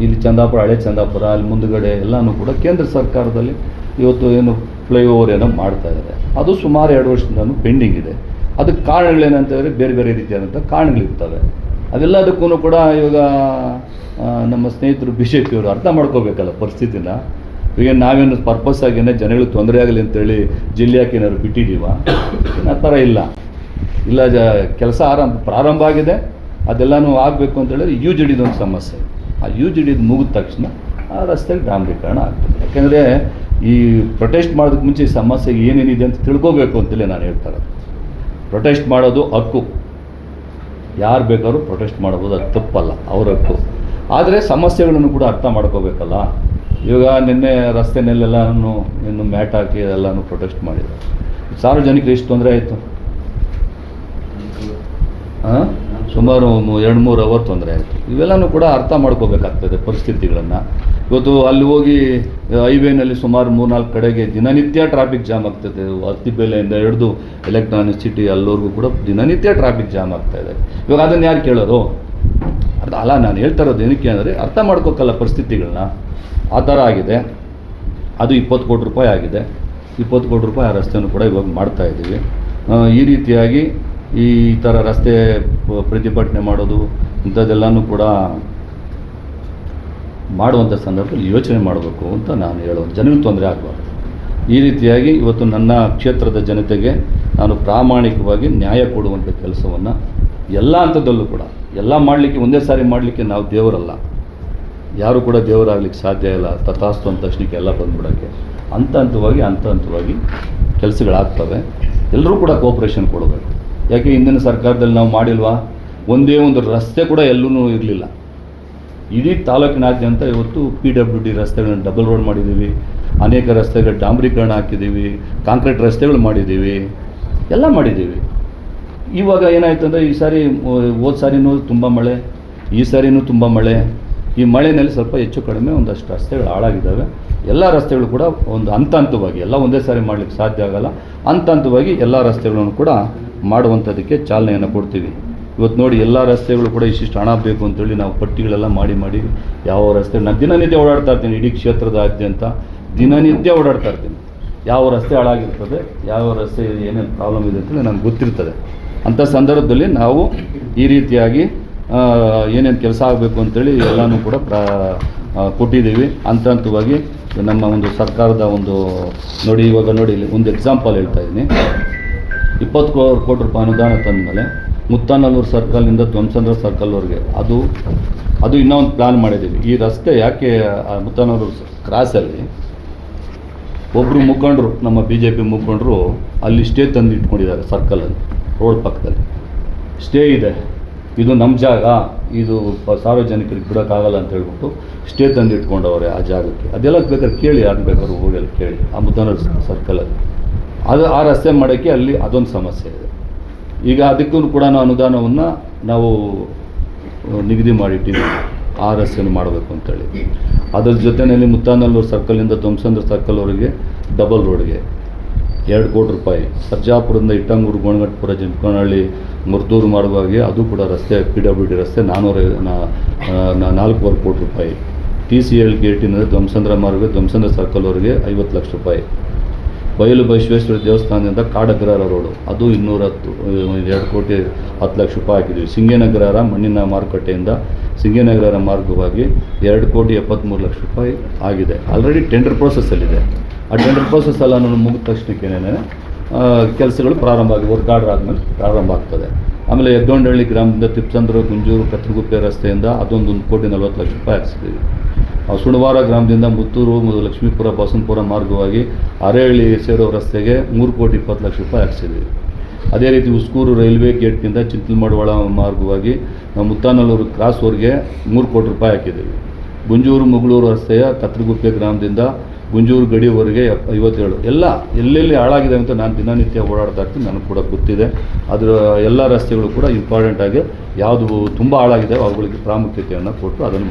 ಇಲ್ಲಿ ಚಂದಾಪುರ, ಹಳೆ ಚಂದಾಪುರ, ಅಲ್ಲಿ ಮುಂದುಗಡೆ ಎಲ್ಲನೂ ಕೂಡ ಕೇಂದ್ರ ಸರ್ಕಾರದಲ್ಲಿ ಇವತ್ತು ಏನು ಫ್ಲೈಓವರ್ ಏನೋ ಮಾಡ್ತಾ ಇದ್ದಾರೆ. ಅದು ಸುಮಾರು 2 ವರ್ಷದಿಂದಲೂ ಪೆಂಡಿಂಗ್ ಇದೆ. ಅದಕ್ಕೆ ಕಾರಣಗಳೇನಂತಂದರೆ ಬೇರೆ ಬೇರೆ ರೀತಿಯಾದಂಥ ಕಾರಣಗಳಿರ್ತವೆ. ಅದೆಲ್ಲದಕ್ಕೂ ಕೂಡ ಇವಾಗ ನಮ್ಮ ಸ್ನೇಹಿತರು BJPಯವರು ಅರ್ಥ ಮಾಡ್ಕೋಬೇಕಲ್ಲ ಪರಿಸ್ಥಿತಿನ. ಈಗ ನಾವೇನು ಪರ್ಪಸ್ ಆಗೇನೆ ಜನಗಳಿಗೆ ತೊಂದರೆ ಆಗಲಿ ಅಂತೇಳಿ ಜಿಲ್ಲೆ ಯಾಕೆ ಏನಾದ್ರು ಬಿಟ್ಟಿದ್ದೀವ? ಆ ಥರ ಇಲ್ಲ. ಕೆಲಸ ಪ್ರಾರಂಭ ಆಗಿದೆ, ಅದೆಲ್ಲನೂ ಆಗಬೇಕು ಅಂತೇಳಿದ್ರೆ UGD ಒಂದು ಸಮಸ್ಯೆ. ಆ UGD ಮುಗಿದ ತಕ್ಷಣ ಆ ರಸ್ತೆಗೆ ಡಾಂಬರೀಕರಣ ಆಗ್ತದೆ. ಯಾಕೆಂದರೆ ಈ ಪ್ರೊಟೆಸ್ಟ್ ಮಾಡೋದಕ್ಕೆ ಮುಂಚೆ ಈ ಸಮಸ್ಯೆ ಏನೇನಿದೆ ಅಂತ ತಿಳ್ಕೋಬೇಕು ಅಂತಲೇ ನಾನು ಹೇಳ್ತಾ ಇರೋದು. ಪ್ರೊಟೆಸ್ಟ್ ಮಾಡೋದು ಹಕ್ಕು, ಯಾರು ಬೇಕಾದ್ರೂ ಪ್ರೊಟೆಸ್ಟ್ ಮಾಡ್ಬೋದು, ಅದು ತಪ್ಪಲ್ಲ, ಅವ್ರ ಹಕ್ಕು. ಆದರೆ ಸಮಸ್ಯೆಗಳನ್ನು ಕೂಡ ಅರ್ಥ ಮಾಡ್ಕೋಬೇಕಲ್ಲ. ಇವಾಗ ನಿನ್ನೆ ರಸ್ತೆನಲ್ಲೆಲ್ಲನೂ ಇನ್ನು ಮ್ಯಾಟ್ ಹಾಕಿ ಎಲ್ಲನೂ ಪ್ರೊಟೆಸ್ಟ್ ಮಾಡಿದ್ದಾರೆ. ಸಾರ್ವಜನಿಕರು ಎಷ್ಟು ತೊಂದರೆ ಆಯಿತು? ಸುಮಾರು 2-3 ಅವರ್ ತೊಂದರೆ ಆಯಿತು. ಇವೆಲ್ಲನೂ ಕೂಡ ಅರ್ಥ ಮಾಡ್ಕೋಬೇಕಾಗ್ತದೆ ಪರಿಸ್ಥಿತಿಗಳನ್ನು. ಇವತ್ತು ಅಲ್ಲಿ ಹೋಗಿ ಹೈವೇನಲ್ಲಿ ಸುಮಾರು 3-4 ಕಡೆಗೆ ದಿನನಿತ್ಯ ಟ್ರಾಫಿಕ್ ಜಾಮ್ ಆಗ್ತದೆ. ಅತ್ತಿಬೇಲೆಯಿಂದ ಹಿಡಿದು ಎಲೆಕ್ಟ್ರಾನಿಕ್ ಸಿಟಿ ಅಲ್ಲವರೆಗೂ ಕೂಡ ದಿನನಿತ್ಯ ಟ್ರಾಫಿಕ್ ಜಾಮ್ ಆಗ್ತಾಯಿದೆ. ಇವಾಗ ಅದನ್ನು ಯಾರು ಕೇಳೋರು? ಅಲ್ಲ, ನಾನು ಹೇಳ್ತಾ ಇರೋದು ಏನಕ್ಕೆ ಅಂದರೆ ಅರ್ಥ ಮಾಡ್ಕೋಕ್ಕಲ್ಲ ಪರಿಸ್ಥಿತಿಗಳನ್ನ. ಆ ಥರ ಆಗಿದೆ. ಅದು 20 ಕೋಟಿ ರೂಪಾಯಿ ಆಗಿದೆ. 20 ಕೋಟಿ ರೂಪಾಯಿ ಆ ರಸ್ತೆಯನ್ನು ಕೂಡ ಇವಾಗ ಮಾಡ್ತಾಯಿದ್ದೀವಿ. ಈ ರೀತಿಯಾಗಿ ಈ ಥರ ರಸ್ತೆ ಪ್ರತಿಭಟನೆ ಮಾಡೋದು ಇಂಥದ್ದೆಲ್ಲನೂ ಕೂಡ ಮಾಡುವಂಥ ಸಂದರ್ಭದಲ್ಲಿ ಯೋಚನೆ ಮಾಡಬೇಕು ಅಂತ ನಾನು ಹೇಳೋದು. ಜನರಿಗೆ ತೊಂದರೆ ಆಗಬಾರ್ದು. ಈ ರೀತಿಯಾಗಿ ಇವತ್ತು ನನ್ನ ಕ್ಷೇತ್ರದ ಜನತೆಗೆ ನಾನು ಪ್ರಾಮಾಣಿಕವಾಗಿ ನ್ಯಾಯ ಕೊಡುವಂಥ ಕೆಲಸವನ್ನು ಎಲ್ಲ ಹಂತದಲ್ಲೂ ಕೂಡ ಎಲ್ಲ ಮಾಡಲಿಕ್ಕೆ ಒಂದೇ ಸಾರಿ ಮಾಡಲಿಕ್ಕೆ ನಾವು ದೇವರಲ್ಲ, ಯಾರು ಕೂಡ ದೇವರಾಗಲಿಕ್ಕೆ ಸಾಧ್ಯ ಇಲ್ಲ. ತಥಾಸ್ತು ಅಂತ ತಕ್ಷಣಕ್ಕೆ ಎಲ್ಲ ಬಂದುಬಿಡೋಕ್ಕೆ ಹಂತ ಹಂತವಾಗಿ ಕೆಲಸಗಳಾಗ್ತವೆ. ಎಲ್ಲರೂ ಕೂಡ ಕೋಪ್ರೇಷನ್ ಕೊಡಬೇಕು. ಯಾಕೆ ಹಿಂದಿನ ಸರ್ಕಾರದಲ್ಲಿ ನಾವು ಮಾಡಿಲ್ವಾ? ಒಂದೇ ಒಂದು ರಸ್ತೆ ಕೂಡ ಎಲ್ಲೂ ಇರಲಿಲ್ಲ. ಇಡೀ ತಾಲೂಕಿನಾದ್ಯಂತ ಇವತ್ತು PWD ರಸ್ತೆಗಳನ್ನ ಡಬಲ್ ರೋಡ್ ಮಾಡಿದ್ದೀವಿ, ಅನೇಕ ರಸ್ತೆಗಳ ಡಾಂಬರೀಕರಣ ಹಾಕಿದ್ದೀವಿ, ಕಾಂಕ್ರೀಟ್ ರಸ್ತೆಗಳು ಮಾಡಿದ್ದೀವಿ, ಎಲ್ಲ ಮಾಡಿದ್ದೀವಿ. ಇವಾಗ ಏನಾಯ್ತು ಅಂದರೆ ಈ ಸಾರಿ ಹೋದ ಸಾರಿನೂ ತುಂಬ ಮಳೆ, ಈ ಸಾರಿನೂ ತುಂಬ ಮಳೆ. ಈ ಮಳೆಯಲ್ಲಿ ಸ್ವಲ್ಪ ಹೆಚ್ಚು ಕಡಿಮೆ ಒಂದಷ್ಟು ರಸ್ತೆಗಳು ಹಾಳಾಗಿದ್ದಾವೆ. ಎಲ್ಲ ರಸ್ತೆಗಳು ಕೂಡ ಒಂದು ಹಂತವಾಗಿ, ಎಲ್ಲ ಒಂದೇ ಸಾರಿ ಮಾಡಲಿಕ್ಕೆ ಸಾಧ್ಯ ಆಗೋಲ್ಲ, ಹಂತವಾಗಿ ಎಲ್ಲ ರಸ್ತೆಗಳನ್ನು ಕೂಡ ಮಾಡುವಂಥದ್ದಕ್ಕೆ ಚಾಲನೆಯನ್ನು ಕೊಡ್ತೀವಿ. ಇವತ್ತು ನೋಡಿ, ಎಲ್ಲ ರಸ್ತೆಗಳು ಕೂಡ ಇಷ್ಟಿಷ್ಟು ಹಣ ಬೇಕು ಅಂತೇಳಿ ನಾವು ಪಟ್ಟಿಗಳೆಲ್ಲ ಮಾಡಿ ಯಾವ ರಸ್ತೆ ನಾನು ದಿನನಿತ್ಯ ಓಡಾಡ್ತಾ ಇರ್ತೀನಿ. ಇಡೀ ಕ್ಷೇತ್ರದಾದ್ಯಂತ ದಿನನಿತ್ಯ ಓಡಾಡ್ತಾ ಇರ್ತೀನಿ. ಯಾವ ರಸ್ತೆ ಹಾಳಾಗಿರ್ತದೆ, ಯಾವ ರಸ್ತೆ ಏನೇನು ಪ್ರಾಬ್ಲಮ್ ಇದೆ ಅಂತೇಳಿ ನನಗೆ ಗೊತ್ತಿರ್ತದೆ. ಅಂಥ ಸಂದರ್ಭದಲ್ಲಿ ನಾವು ಈ ರೀತಿಯಾಗಿ ಏನೇನು ಕೆಲಸ ಆಗಬೇಕು ಅಂತೇಳಿ ಎಲ್ಲನೂ ಕೂಡ ಕೊಟ್ಟಿದ್ದೀವಿ. ಹಂತವಾಗಿ ನಮ್ಮ ಒಂದು ಸರ್ಕಾರದ ಒಂದು ನೋಡಿ, ಇವಾಗ ನೋಡಿ ಇಲ್ಲಿ ಒಂದು ಎಕ್ಸಾಂಪಲ್ ಹೇಳ್ತಾ ಇದ್ದೀನಿ. 20 ಕೋಟಿ ರೂಪಾಯಿ ಅನುದಾನ ತಂದ ಮೇಲೆ ಮುತ್ತಾನಲ್ಲೂರು ಸರ್ಕಲ್ನಿಂದ ಧ್ವಂಸಂದ್ರ ಸರ್ಕಲ್ವರೆಗೆ ಅದು ಇನ್ನೂ ಒಂದು ಪ್ಲ್ಯಾನ್ ಮಾಡಿದ್ದೀವಿ. ಈ ರಸ್ತೆ ಯಾಕೆ ಮುತ್ತಾನಲ್ಲೂರು ಕ್ರಾಸಲ್ಲಿ ಒಬ್ಬರು ಮುಖಂಡರು, ನಮ್ಮ BJP ಮುಖಂಡರು ಅಲ್ಲಿ ಸ್ಟೇ ತಂದು ಇಟ್ಕೊಂಡಿದ್ದಾರೆ. ಸರ್ಕಲಲ್ಲಿ ರೋಡ್ ಪಕ್ಕದಲ್ಲಿ ಸ್ಟೇ ಇದೆ, ಇದು ನಮ್ಮ ಜಾಗ, ಇದು ಸಾರ್ವಜನಿಕರಿಗೆ ಬಿಡೋಕ್ಕಾಗಲ್ಲ ಅಂತ ಹೇಳ್ಬಿಟ್ಟು ಸ್ಟೇ ತಂದು ಇಟ್ಕೊಂಡವ್ರೆ ಆ ಜಾಗಕ್ಕೆ. ಅದೆಲ್ಲ ಬೇಕಾದ್ರೆ ಕೇಳಿ, ಯಾರು ಬೇಕಾದ್ರೂ ಹೋಗಿ ಅಲ್ಲಿ ಕೇಳಿ. ಆ ಮುತ್ತಾನಲ್ಲೂರು ಸರ್ಕಲಲ್ಲಿ ಆ ರಸ್ತೆ ಮಾಡೋಕ್ಕೆ ಅಲ್ಲಿ ಅದೊಂದು ಸಮಸ್ಯೆ ಇದೆ. ಈಗ ಅದಕ್ಕೂ ಕೂಡ ಅನುದಾನವನ್ನು ನಾವು ನಿಗದಿ ಮಾಡಿಟ್ಟಿದ್ದೀವಿ, ಆ ರಸ್ತೆಯನ್ನು ಮಾಡಬೇಕು ಅಂತೇಳಿ. ಅದರ ಜೊತೆಯಲ್ಲಿ ಮುತ್ತಾನಲ್ಲೂರು ಸರ್ಕಲಿಂದ ಧ್ವಂಸಂದ್ರ ಸರ್ಕಲ್ವರೆಗೆ ಡಬಲ್ ರೋಡ್ಗೆ 2 ಕೋಟಿ ರೂಪಾಯಿ. ಸರ್ಜಾಪುರದಿಂದ ಇಟ್ಟಂಗೂರು, ಗೋಣಗಟ್ಟಪುರ, ಜಂಪನಹಳ್ಳಿ, ಮುರ್ದೂರು ಮಾರ್ಗವಾಗಿ ಅದು ಕೂಡ ರಸ್ತೆ PWD ರಸ್ತೆ 4.25 ಕೋಟಿ ರೂಪಾಯಿ. TCL ಗೇಟಿನಿಂದ ಧ್ವಂಸಂದ್ರ ಮಾರ್ಗ, ಧ್ವಂಸಂದ್ರ ಸರ್ಕಲ್ವರೆಗೆ 50 ಲಕ್ಷ ರೂಪಾಯಿ. ಬಯಲು ಬಸವೇಶ್ವರ ದೇವಸ್ಥಾನದಿಂದ ಕಾಡಗ್ರಹಾರ ರೋಡು, ಅದು 2 ಕೋಟಿ 10 ಲಕ್ಷ ರೂಪಾಯಿ ಹಾಕಿದ್ದೀವಿ. ಸಿಂಗೇನಗರ ಮಣ್ಣಿನ ಮಾರುಕಟ್ಟೆಯಿಂದ ಸಿಂಗೇನಗರ ಮಾರ್ಗವಾಗಿ 2 ಕೋಟಿ 73 ಲಕ್ಷ ರೂಪಾಯಿ ಆಗಿದೆ. ಆಲ್ರೆಡಿ ಟೆಂಡರ್ ಪ್ರೋಸೆಸ್ಸಲ್ಲಿದೆ. ಆ ಟೆಂಡರ್ ಪ್ರೋಸೆಸ್ ಎಲ್ಲ ಮುಗಿದ ತಕ್ಷಣಕ್ಕೇನೆ ಕೆಲಸಗಳು ಪ್ರಾರಂಭ ಆಗಿ ವರ್ಕ್ ಆರ್ಡರ್ ಆದಮೇಲೆ ಪ್ರಾರಂಭ ಆಗ್ತದೆ. ಆಮೇಲೆ ಹೆಗ್ಗೊಂಡಹಳ್ಳಿ ಗ್ರಾಮದಿಂದ ತಿಪ್ಪಸಂದ್ರ, ಗುಂಜೂರು, ಕತ್ರಗುಪ್ಪೆ ರಸ್ತೆಯಿಂದ ಅದೊಂದು 1 ಕೋಟಿ 40 ಲಕ್ಷ ರೂಪಾಯಿ ಹಾಕ್ಸಿದ್ದೀವಿ. ಸುಣವಾರ ಗ್ರಾಮದಿಂದ ಮುತ್ತೂರು, ಲಕ್ಷ್ಮೀಪುರ, ಬಸವನಪುರ ಮಾರ್ಗವಾಗಿ ಅರೇಹಳ್ಳಿ ಸೇರೋ ರಸ್ತೆಗೆ 3 ಕೋಟಿ 20 ಲಕ್ಷ ರೂಪಾಯಿ ಹಾಕ್ಸಿದ್ದೀವಿ. ಅದೇ ರೀತಿ ಉಸ್ಕೂರು ರೈಲ್ವೆ ಗೇಟ್ನಿಂದ ಚಿಂತಲಮಡವಾಳ ಮಾರ್ಗವಾಗಿ ಮುತ್ತಾನಲ್ಲೂರು ಕ್ರಾಸ್ವರೆಗೆ 3 ಕೋಟಿ ರೂಪಾಯಿ ಹಾಕಿದ್ದೀವಿ. ಗುಂಜೂರು ಮುಗಳೂರು ರಸ್ತೆಯ ಕತ್ರಗುಪ್ಪೆ ಗ್ರಾಮದಿಂದ ಗುಂಜೂರು ಗಡಿವರೆಗೆ 57. ಎಲ್ಲ ಎಲ್ಲೆಲ್ಲಿ ಹಾಳಾಗಿದೆ ಅಂತ ನಾನು ದಿನನಿತ್ಯ ಓಡಾಡ್ತಾ ಇರ್ತೀನಿ, ನನಗೆ ಕೂಡ ಗೊತ್ತಿದೆ. ಅದರ ಎಲ್ಲ ರಸ್ತೆಗಳು ಕೂಡ ಇಂಪಾರ್ಟೆಂಟಾಗಿ ಯಾವುದು ತುಂಬ ಹಾಳಾಗಿದೆ ಅವುಗಳಿಗೆ ಪ್ರಾಮುಖ್ಯತೆಯನ್ನು ಕೊಟ್ಟು ಅದನ್ನು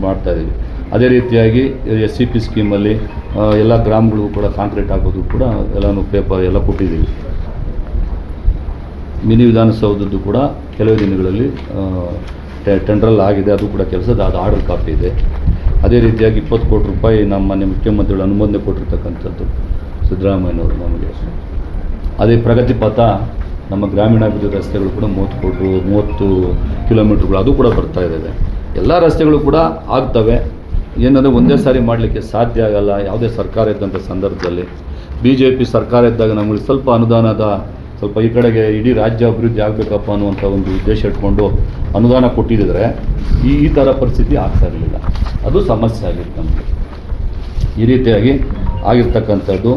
ಮಾಡ್ತಾಯಿದ್ದೀವಿ. ಅದೇ ರೀತಿಯಾಗಿ SCP ಸ್ಕೀಮಲ್ಲಿ ಎಲ್ಲ ಗ್ರಾಮಗಳಿಗೂ ಕೂಡ ಕಾಂಕ್ರೀಟ್ ಹಾಕೋದು ಕೂಡ ಎಲ್ಲನೂ ಪೇಪರ್ ಎಲ್ಲ ಕೊಟ್ಟಿದ್ದೀವಿ. ಮಿನಿ ವಿಧಾನಸೌಧದ್ದು ಕೂಡ ಕೆಲವೇ ದಿನಗಳಲ್ಲಿ ಟೆಂಡ್ರಲ್ಲಿ ಆಗಿದೆ, ಅದು ಕೂಡ ಕೆಲಸದ ಅದು ಆರ್ಡರ್ ಕಾಪಿ ಇದೆ. ಅದೇ ರೀತಿಯಾಗಿ 20 ಕೋಟಿ ರೂಪಾಯಿ ನಮ್ಮ ಮಾನ್ಯ ಮುಖ್ಯಮಂತ್ರಿಗಳು ಅನುಮೋದನೆ ಕೊಟ್ಟಿರ್ತಕ್ಕಂಥದ್ದು ಸಿದ್ದರಾಮಯ್ಯನವರು ನಮಗೆ. ಅದೇ ಪ್ರಗತಿ ಪಥ ನಮ್ಮ ಗ್ರಾಮೀಣಾಭಿವೃದ್ಧಿ ರಸ್ತೆಗಳು ಕೂಡ 30 ಕಿಲೋಮೀಟ್ರ್ಗಳು ಅದು ಕೂಡ ಬರ್ತಾ ಇದೆ. ಎಲ್ಲ ರಸ್ತೆಗಳು ಕೂಡ ಆಗ್ತವೆ. ಏನಂದರೆ ಒಂದೇ ಸಾರಿ ಮಾಡಲಿಕ್ಕೆ ಸಾಧ್ಯ ಆಗಲ್ಲ. ಯಾವುದೇ ಸರ್ಕಾರ ಇದ್ದಂಥ ಸಂದರ್ಭದಲ್ಲಿ BJP ಸರ್ಕಾರ ಇದ್ದಾಗ ನಮಗೆ ಸ್ವಲ್ಪ ಅನುದಾನದ ಸ್ವಲ್ಪ ಈ ಕಡೆಗೆ ಇಡೀ ರಾಜ್ಯ ಅಭಿವೃದ್ಧಿ ಆಗಬೇಕಪ್ಪ ಅನ್ನುವಂಥ ಒಂದು ಉದ್ದೇಶ ಇಟ್ಕೊಂಡು ಅನುದಾನ ಕೊಟ್ಟಿದ್ದರೆ ಈ ಥರ ಪರಿಸ್ಥಿತಿ ಆಗ್ತಾ ಇರಲಿಲ್ಲ. ಅದು ಸಮಸ್ಯೆ ಆಗಿತ್ತು ನಮಗೆ. ಈ ರೀತಿಯಾಗಿ ಆಗಿರ್ತಕ್ಕಂಥದ್ದು.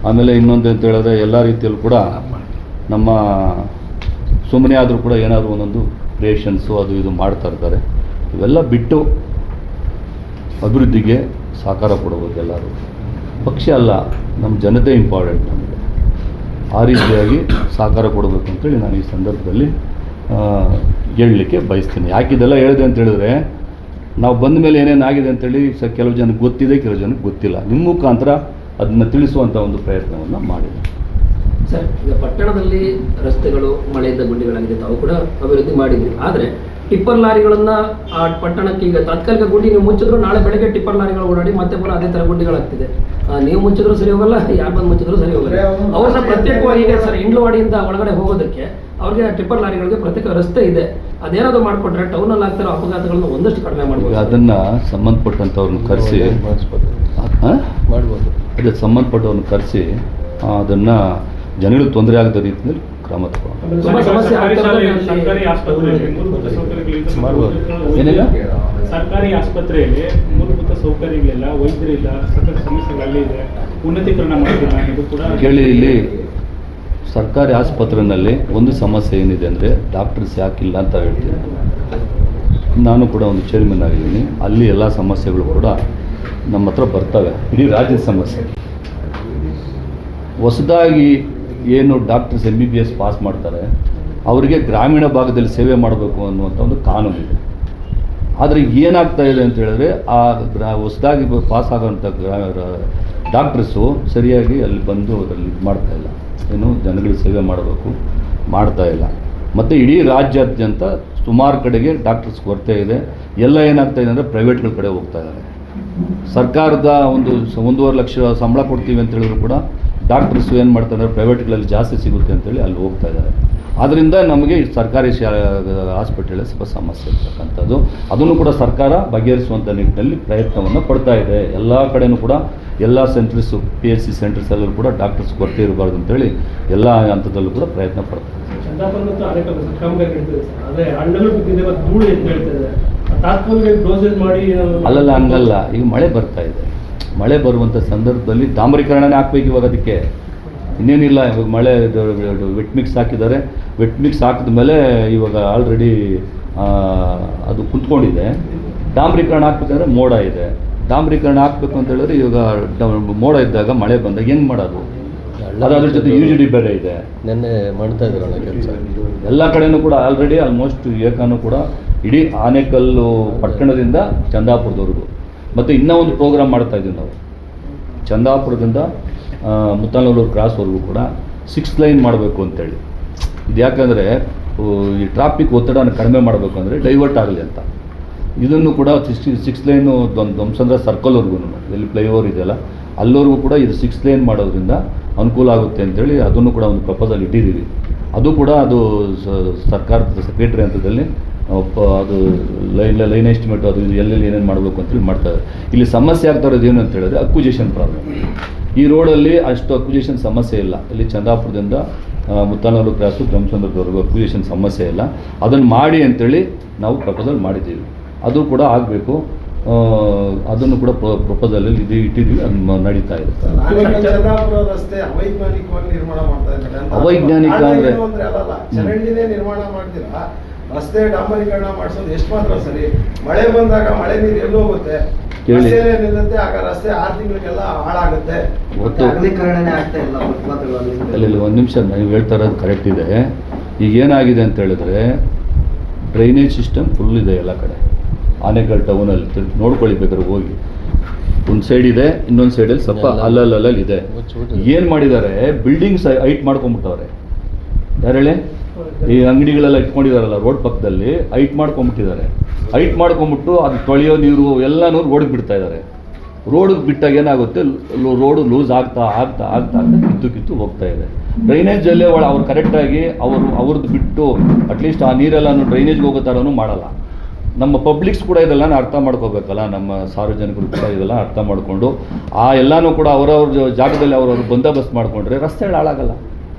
ಆಮೇಲೆ ಇನ್ನೊಂದು ಅಂತ ಹೇಳಿದ್ರೆ ಎಲ್ಲ ರೀತಿಯಲ್ಲೂ ಕೂಡ ನಮ್ಮ ಸುಮ್ಮನೆ ಆದರೂ ಕೂಡ ಏನಾದರೂ ಒಂದೊಂದು ಕ್ರಿಯೇಷನ್ಸು ಅದು ಇದು ಮಾಡ್ತಾ ಇರ್ತಾರೆ. ಇವೆಲ್ಲ ಬಿಟ್ಟು ಅಭಿವೃದ್ಧಿಗೆ ಸಹಕಾರ ಕೊಡಬೇಕು ಎಲ್ಲರೂ. ಪಕ್ಷ ಅಲ್ಲ, ನಮ್ಮ ಜನತೆ ಇಂಪಾರ್ಟೆಂಟ್ ನಮಗೆ. ಆ ರೀತಿಯಾಗಿ ಸಹಕಾರ ಕೊಡಬೇಕು ಅಂತೇಳಿ ನಾನು ಈ ಸಂದರ್ಭದಲ್ಲಿ ಹೇಳಲಿಕ್ಕೆ ಬಯಸ್ತೀನಿ. ಯಾಕಿದೆಲ್ಲ ಹೇಳಿದೆ ಅಂತ ಹೇಳಿದ್ರೆ ನಾವು ಬಂದ ಮೇಲೆ ಏನೇನಾಗಿದೆ ಅಂತೇಳಿ ಕೆಲವು ಜನಕ್ಕೆ ಗೊತ್ತಿದೆ, ಕೆಲವು ಜನಕ್ಕೆ ಗೊತ್ತಿಲ್ಲ. ನಿಮ್ಮ ಮುಖಾಂತರ ಅದನ್ನು ತಿಳಿಸುವಂಥ ಒಂದು ಪ್ರಯತ್ನವನ್ನು ಮಾಡಿದೆ. ಸರ್, ಈಗ ಪಟ್ಟಣದಲ್ಲಿ ರಸ್ತೆಗಳು ಮಳೆಯಿಂದ ಗುಂಡಿಗಳಾಗಿದೆ, ತಾವು ಕೂಡ ಅಭಿವೃದ್ಧಿ ಮಾಡಿದ್ರಿ. ಆದರೆ ಟಿಪ್ಪರ್ ಲಾರಿಗಳನ್ನು ಆ ಪಟ್ಟಣಕ್ಕೆ ಈಗ ತಾತ್ಕಾಲಿಕ ಗುಂಡಿ ನೀವು ಮುಚ್ಚಿದ್ರು ನಾಳೆ ಬೆಳಗ್ಗೆ ಟಿಪ್ಪರ್ ಲಾರಿಗಳು ಓಡಾಡಿ ಮತ್ತೆ ಪುನಃ ಅದೇ ಥರ ಗುಂಡಿಗಳಾಗ್ತಿದೆ. ನೀವು ಮುಚ್ಚಿದ್ರು ಸರಿ ಹೋಗಲ್ಲ, ಯಾರು ಬಂದು ಮುಚ್ಚಿದ್ರು ಸರಿ ಹೋಗಲ್ಲ. ಅವ್ರನ್ನ ಪ್ರತ್ಯೇಕವಾಗಿ ಈಗ ಸರ್ ಇಂಡ್ಲವಾಡಿಯಿಂದ ಒಳಗಡೆ ಹೋಗೋದಕ್ಕೆ ಅವ್ರಿಗೆ ಟಿಪ್ಪರ್ ಲಾರಿಗಳಿಗೆ ಪ್ರತ್ಯೇಕ ರಸ್ತೆ ಇದೆ. ಅದೇನಾದರೂ ಮಾಡಿಕೊಟ್ರೆ ಟೌನಲ್ಲಿ ಆಗ್ತಿರೋ ಅಪಘಾತಗಳನ್ನು ಒಂದಷ್ಟು ಕಡಿಮೆ ಮಾಡ್ಬೋದು. ಅದನ್ನು ಸಂಬಂಧಪಟ್ಟಂಥವ್ರನ್ನ ಕರೆಸಿ ಮಾಡ್ಬೋದು. ಅದೇ ಸಂಬಂಧಪಟ್ಟವ್ರನ್ನ ಕರೆಸಿ ಅದನ್ನು ಜನಗಳಿಗೆ ತೊಂದರೆ ಆಗದ ರೀತಿಯಲ್ಲಿ ಕ್ರಮ ತಗೊಂಡು ಸರ್ಕಾರಿ ಆಸ್ಪತ್ರೆಯಲ್ಲಿ ಮೂಲಭೂತ ಸೌಕರ್ಯಗಳಿಲ್ಲ. ಏನಿಲ್ಲ, ಸರ್ಕಾರಿ ಆಸ್ಪತ್ರೆಯಲ್ಲಿ ಮೂಲಭೂತ ಸೌಕರ್ಯಗಳಿಲ್ಲ, ವೈದ್ಯರಿಲ್ಲ, ಸಕಲ ಸಮಸ್ಯೆಗಳಲ್ಲಿ ಇದೆ. ಉನ್ನತೀಕರಣ ಮಾಡಿಲ್ಲ. ಇದು ಕೂಡ ಕೇಳಿ, ಇಲ್ಲಿ ಸರ್ಕಾರಿ ಆಸ್ಪತ್ರೆಯಲ್ಲಿ ಒಂದು ಸಮಸ್ಯೆ ಏನಿದೆ ಅಂದರೆ ಡಾಕ್ಟರ್ಸ್ ಯಾಕಿಲ್ಲ ಅಂತ ಹೇಳ್ತೀನಿ. ನಾನು ಕೂಡ ಒಂದು ಚೇರ್ಮನ್ ಆಗಿದ್ದೀನಿ. ಅಲ್ಲಿ ಎಲ್ಲ ಸಮಸ್ಯೆಗಳು ಕೂಡ ನಮ್ಮ ಹತ್ರ ಬರ್ತವೆ. ಇಡೀ ರಾಜ್ಯದ ಸಮಸ್ಯೆ. ಹೊಸದಾಗಿ ಏನು ಡಾಕ್ಟರ್ಸ್ MBBS ಪಾಸ್ ಮಾಡ್ತಾರೆ ಅವರಿಗೆ ಗ್ರಾಮೀಣ ಭಾಗದಲ್ಲಿ ಸೇವೆ ಮಾಡಬೇಕು ಅನ್ನುವಂಥ ಒಂದು ಕಾನೂನಿದೆ. ಆದರೆ ಏನಾಗ್ತಾ ಇದೆ ಅಂತ ಹೇಳಿದ್ರೆ ಹೊಸದಾಗಿ ಪಾಸ್ ಆಗೋಂಥ ಡಾಕ್ಟರ್ಸು ಸರಿಯಾಗಿ ಅಲ್ಲಿ ಬಂದು ಅದರಲ್ಲಿ ಇದು ಮಾಡ್ತಾಯಿಲ್ಲ. ಏನು ಜನಗಳಿಗೆ ಸೇವೆ ಮಾಡಬೇಕು, ಮಾಡ್ತಾಯಿಲ್ಲ. ಮತ್ತು ಇಡೀ ರಾಜ್ಯಾದ್ಯಂತ ಸುಮಾರು ಕಡೆಗೆ ಡಾಕ್ಟರ್ಸ್ ಕೊರತೆ ಇದೆ. ಎಲ್ಲ ಏನಾಗ್ತಾ ಇದೆ ಅಂದರೆ ಪ್ರೈವೇಟ್ಗಳ ಕಡೆ ಹೋಗ್ತಾ ಇದ್ದಾರೆ. ಸರ್ಕಾರದ 1.5 ಲಕ್ಷ ಸಂಬಳ ಕೊಡ್ತೀವಿ ಅಂತ ಹೇಳಿದ್ರು ಕೂಡ ಡಾಕ್ಟರ್ಸು ಏನು ಮಾಡ್ತಾರೆ, ಪ್ರೈವೇಟ್ಗಳಲ್ಲಿ ಜಾಸ್ತಿ ಸಿಗುತ್ತೆ ಅಂತೇಳಿ ಅಲ್ಲಿ ಹೋಗ್ತಾ ಇದ್ದಾರೆ. ಆದ್ದರಿಂದ ನಮಗೆ ಸರ್ಕಾರಿ ಹಾಸ್ಪಿಟಲ್ ಸ್ವಲ್ಪ ಸಮಸ್ಯೆ ಇರ್ತಕ್ಕಂಥದ್ದು. ಅದನ್ನು ಕೂಡ ಸರ್ಕಾರ ಬಗೆಹರಿಸುವಂಥ ನಿಟ್ಟಿನಲ್ಲಿ ಪ್ರಯತ್ನವನ್ನು ಪಡ್ತಾ ಇದೆ. ಎಲ್ಲ ಕಡೆಯೂ ಕೂಡ ಎಲ್ಲ ಸೆಂಟರ್ಸು PHC ಸೆಂಟರ್ಸ್ ಎಲ್ಲರೂ ಕೂಡ ಡಾಕ್ಟರ್ಸ್ ಕೊರತೆ ಇರಬಾರ್ದು ಅಂತೇಳಿ ಎಲ್ಲ ಹಂತದಲ್ಲೂ ಕೂಡ ಪ್ರಯತ್ನ ಪಡ್ತಾರೆ. ಅಲ್ಲಲ್ಲ, ಹಂಗಲ್ಲ. ಈಗ ಮಳೆ ಬರ್ತಾ ಇದೆ. ಮಳೆ ಬರುವಂಥ ಸಂದರ್ಭದಲ್ಲಿ ಡಾಂಬರೀಕರಣನೇ ಹಾಕ್ಬೇಕು ಇವಾಗ. ಅದಕ್ಕೆ ಇನ್ನೇನಿಲ್ಲ. ಇವಾಗ ಮಳೆ ವೆಟ್ ಮಿಕ್ಸ್ ಹಾಕಿದ್ದಾರೆ. ವೆಟ್ ಮಿಕ್ಸ್ ಹಾಕಿದ ಮೇಲೆ ಇವಾಗ ಆಲ್ರೆಡಿ ಅದು ಕುಂತ್ಕೊಂಡಿದೆ. ಡಾಂಬರೀಕರಣ ಹಾಕ್ಬೇಕಂದ್ರೆ ಮೋಡ ಇದೆ. ಡಾಂಬರೀಕರಣ ಹಾಕ್ಬೇಕು ಅಂತ ಹೇಳಿದ್ರೆ ಇವಾಗ ಮೋಡ ಇದ್ದಾಗ ಮಳೆ ಬಂದಾಗ ಹೆಂಗೆ ಮಾಡೋದು? ಅದ್ರ ಜೊತೆ UGD ಬೇರೆ ಇದೆ. ನೆನ್ನೆ ಮಾಡ್ತಾ ಇದ್ರಲ್ಲ ಕೆಲಸ. ಎಲ್ಲ ಕಡೆಯೂ ಕೂಡ ಆಲ್ರೆಡಿ ಆಲ್ಮೋಸ್ಟ್ ಏಕಾನು ಕೂಡ ಇಡೀ ಆನೇಕಲ್ಲು ಪಟ್ಟಣದಿಂದ ಚಂದಾಪುರದವರೆಗೂ. ಮತ್ತು ಇನ್ನೂ ಒಂದು ಪ್ರೋಗ್ರಾಮ್ ಮಾಡ್ತಾ ಇದ್ದೀವಿ ನಾವು. ಚಂದಾಪುರದಿಂದ ಮುತ್ತನಲ್ಲೂರು ಕ್ರಾಸ್ವರೆಗೂ ಕೂಡ 6 ಲೈನ್ ಮಾಡಬೇಕು ಅಂತೇಳಿ. ಇದು ಯಾಕಂದರೆ ಈ ಟ್ರಾಫಿಕ್ ಒತ್ತಡನ ಕಡಿಮೆ ಮಾಡಬೇಕು ಅಂದರೆ ಡೈವರ್ಟ್ ಆಗಲಿ ಅಂತ. ಇದನ್ನು ಕೂಡ 6 ಲೈನು ಧ್ವಂಸಂದ್ರ ಸರ್ಕಲ್ವರೆಗೂ ಎಲ್ಲಿ ಫ್ಲೈಓವರ್ ಇದೆಯಲ್ಲ ಅಲ್ಲವರೆಗೂ ಕೂಡ ಇದು 6 ಲೈನ್ ಮಾಡೋದ್ರಿಂದ ಅನುಕೂಲ ಆಗುತ್ತೆ ಅಂತೇಳಿ ಅದನ್ನು ಕೂಡ ಒಂದು ಪ್ರಪೋಸಲ್ ಇಟ್ಟಿದ್ದೀವಿ. ಅದು ಕೂಡ ಅದು ಸರ್ಕಾರದ ಸೆಕ್ರೆಟರಿ ಹಂತದಲ್ಲಿ ಅದು ಲೈನ್ ಎಸ್ಟಿಮೇಟ್ ಅದು ಇದು ಎಲ್ಲೆಲ್ಲಿ ಏನೇನು ಮಾಡಬೇಕು ಅಂತೇಳಿ ಮಾಡ್ತಾರೆ. ಇಲ್ಲಿ ಸಮಸ್ಯೆ ಆಗ್ತಾ ಇರೋದು ಏನು ಅಂತ ಹೇಳಿದ್ರೆ ಅಕ್ವಿಜೇಷನ್ ಪ್ರಾಬ್ಲಮ್. ಈ ರೋಡಲ್ಲಿ ಅಷ್ಟು ಅಕ್ವಿಜೇಷನ್ ಸಮಸ್ಯೆ ಇಲ್ಲ. ಇಲ್ಲಿ ಚಂದಾಪುರದಿಂದ ಮುತ್ತನಲ್ಲೂರು ಕ್ರಾಸು ಧ್ವಂಸಂದ್ರದವರೆಗೂ ಅಕ್ವಿಜೇಷನ್ ಸಮಸ್ಯೆ ಇಲ್ಲ. ಅದನ್ನು ಮಾಡಿ ಅಂತೇಳಿ ನಾವು ಪ್ರಪೋಸಲ್ ಮಾಡಿದ್ದೀವಿ. ಅದು ಕೂಡ ಆಗಬೇಕು. ಅದನ್ನು ಕೂಡ ಪ್ರಪೋಸಲಲ್ಲಿ ಇದು ಇಟ್ಟಿದ್ದೀವಿ. ಅದು ನಡೀತಾ ಇದೆ. ರಸ್ತೆ ಅವೈಜ್ಞಾನಿಕವಾಗಿ ನಿರ್ಮಾಣ ಮಾಡ್ತಾ ಇದ್ದಾರೆ. ಅವೈಜ್ಞಾನಿಕ ಅಂದರೆ ಚರಂಡಿನೇ ನಿರ್ಮಾಣ ಮಾಡ್ತೀರಾ, ರಸ್ತೆ ಡಾಂಬರೀಕರಣ ಮಾಡಿಸೋದು ಎಷ್ಟು ಮಾತ್ರ ಸರಿ? ಮಳೆ ಬಂದಾಗ ಮಳೆ ನೀರು ಎಲ್ಲೂ ಹೋಗುತ್ತೆ, ನಿಲ್ಲುತ್ತೆ, ಆಗ ರಸ್ತೆ 6 ತಿಂಗಳಿಗೆಲ್ಲ ಹಾಳಾಗುತ್ತೆ. ಅಗಲೀಕರಣನೇ ಆಗ್ತಾ ಇಲ್ಲ. ಅಲ್ಲಿ ಒಂದು ನಿಮಿಷ, ನೀವು ಹೇಳ್ತಾ ಇರೋದು ಕರೆಕ್ಟ್ ಇದೆ. ಈಗ ಏನಾಗಿದೆ ಅಂತ ಹೇಳಿದ್ರೆ ಡ್ರೈನೇಜ್ ಸಿಸ್ಟಮ್ ಫುಲ್ ಇದೆ ಎಲ್ಲ ಕಡೆ. ಆನೇಕಲ್ ಟೌನಲ್ಲಿ ನೋಡ್ಕೊಳ್ಳಿ ಬೇಕಾದ್ರೆ ಹೋಗಿ. ಒಂದು ಸೈಡ್ ಇದೆ, ಇನ್ನೊಂದು ಸೈಡಲ್ಲಿ ಸ್ವಲ್ಪ ಅಲ್ಲಲ್ಲಿ ಇದೆ. ಏನು ಮಾಡಿದ್ದಾರೆ, ಬಿಲ್ಡಿಂಗ್ಸ್ ಹೈಟ್ ಮಾಡ್ಕೊಂಬಿಟ್ಟವ್ರೆ. ಯಾರೇಳಿ ಈ ಅಂಗಡಿಗಳೆಲ್ಲ ಇಟ್ಕೊಂಡಿದಾರಲ್ಲ ರೋಡ್ ಪಕ್ಕದಲ್ಲಿ ಹೈಟ್ ಮಾಡ್ಕೊಂಬಿಟ್ಟಿದ್ದಾರೆ. ಹೈಟ್ ಮಾಡ್ಕೊಂಬಿಟ್ಟು ಅದು ತೊಳೆಯೋ ನೀರು ಎಲ್ಲನೂ ರೋಡಿಗೆ ಬಿಡ್ತಾ ಇದ್ದಾರೆ. ರೋಡಿಗೆ ಬಿಟ್ಟಾಗ ಏನಾಗುತ್ತೆ, ರೋಡು ಲೂಸ್ ಆಗ್ತಾ ಕಿತ್ತು ಹೋಗ್ತಾ ಇದೆ. ಡ್ರೈನೇಜಲ್ಲೇ ಅವ್ರು ಕರೆಕ್ಟಾಗಿ ಅವ್ರದ್ದು ಬಿಟ್ಟು ಅಟ್ಲೀಸ್ಟ್ ಆ ನೀರೆಲ್ಲನೂ ಡ್ರೈನೇಜ್ಗೆ ಹೋಗೋ ಥರನೂ ಮಾಡಲ್ಲ. ನಮ್ಮ ಪಬ್ಲಿಕ್ಸ್ ಕೂಡ ಇದೆಲ್ಲ ಅರ್ಥ ಮಾಡ್ಕೋಬೇಕಲ್ಲ. ನಮ್ಮ ಸಾರ್ವಜನಿಕರು ಕೂಡ ಇದೆಲ್ಲ ಅರ್ಥ ಮಾಡಿಕೊಂಡು ಎಲ್ಲನೂ ಕೂಡ ಅವರವ್ರ ಜಾಗದಲ್ಲಿ ಅವ್ರವ್ರ ಬಂದೋಬಸ್ತ್ ಮಾಡಿಕೊಂಡ್ರೆ ರಸ್ತೆಗಳು ಹಾಳಾಗಲ್ಲ.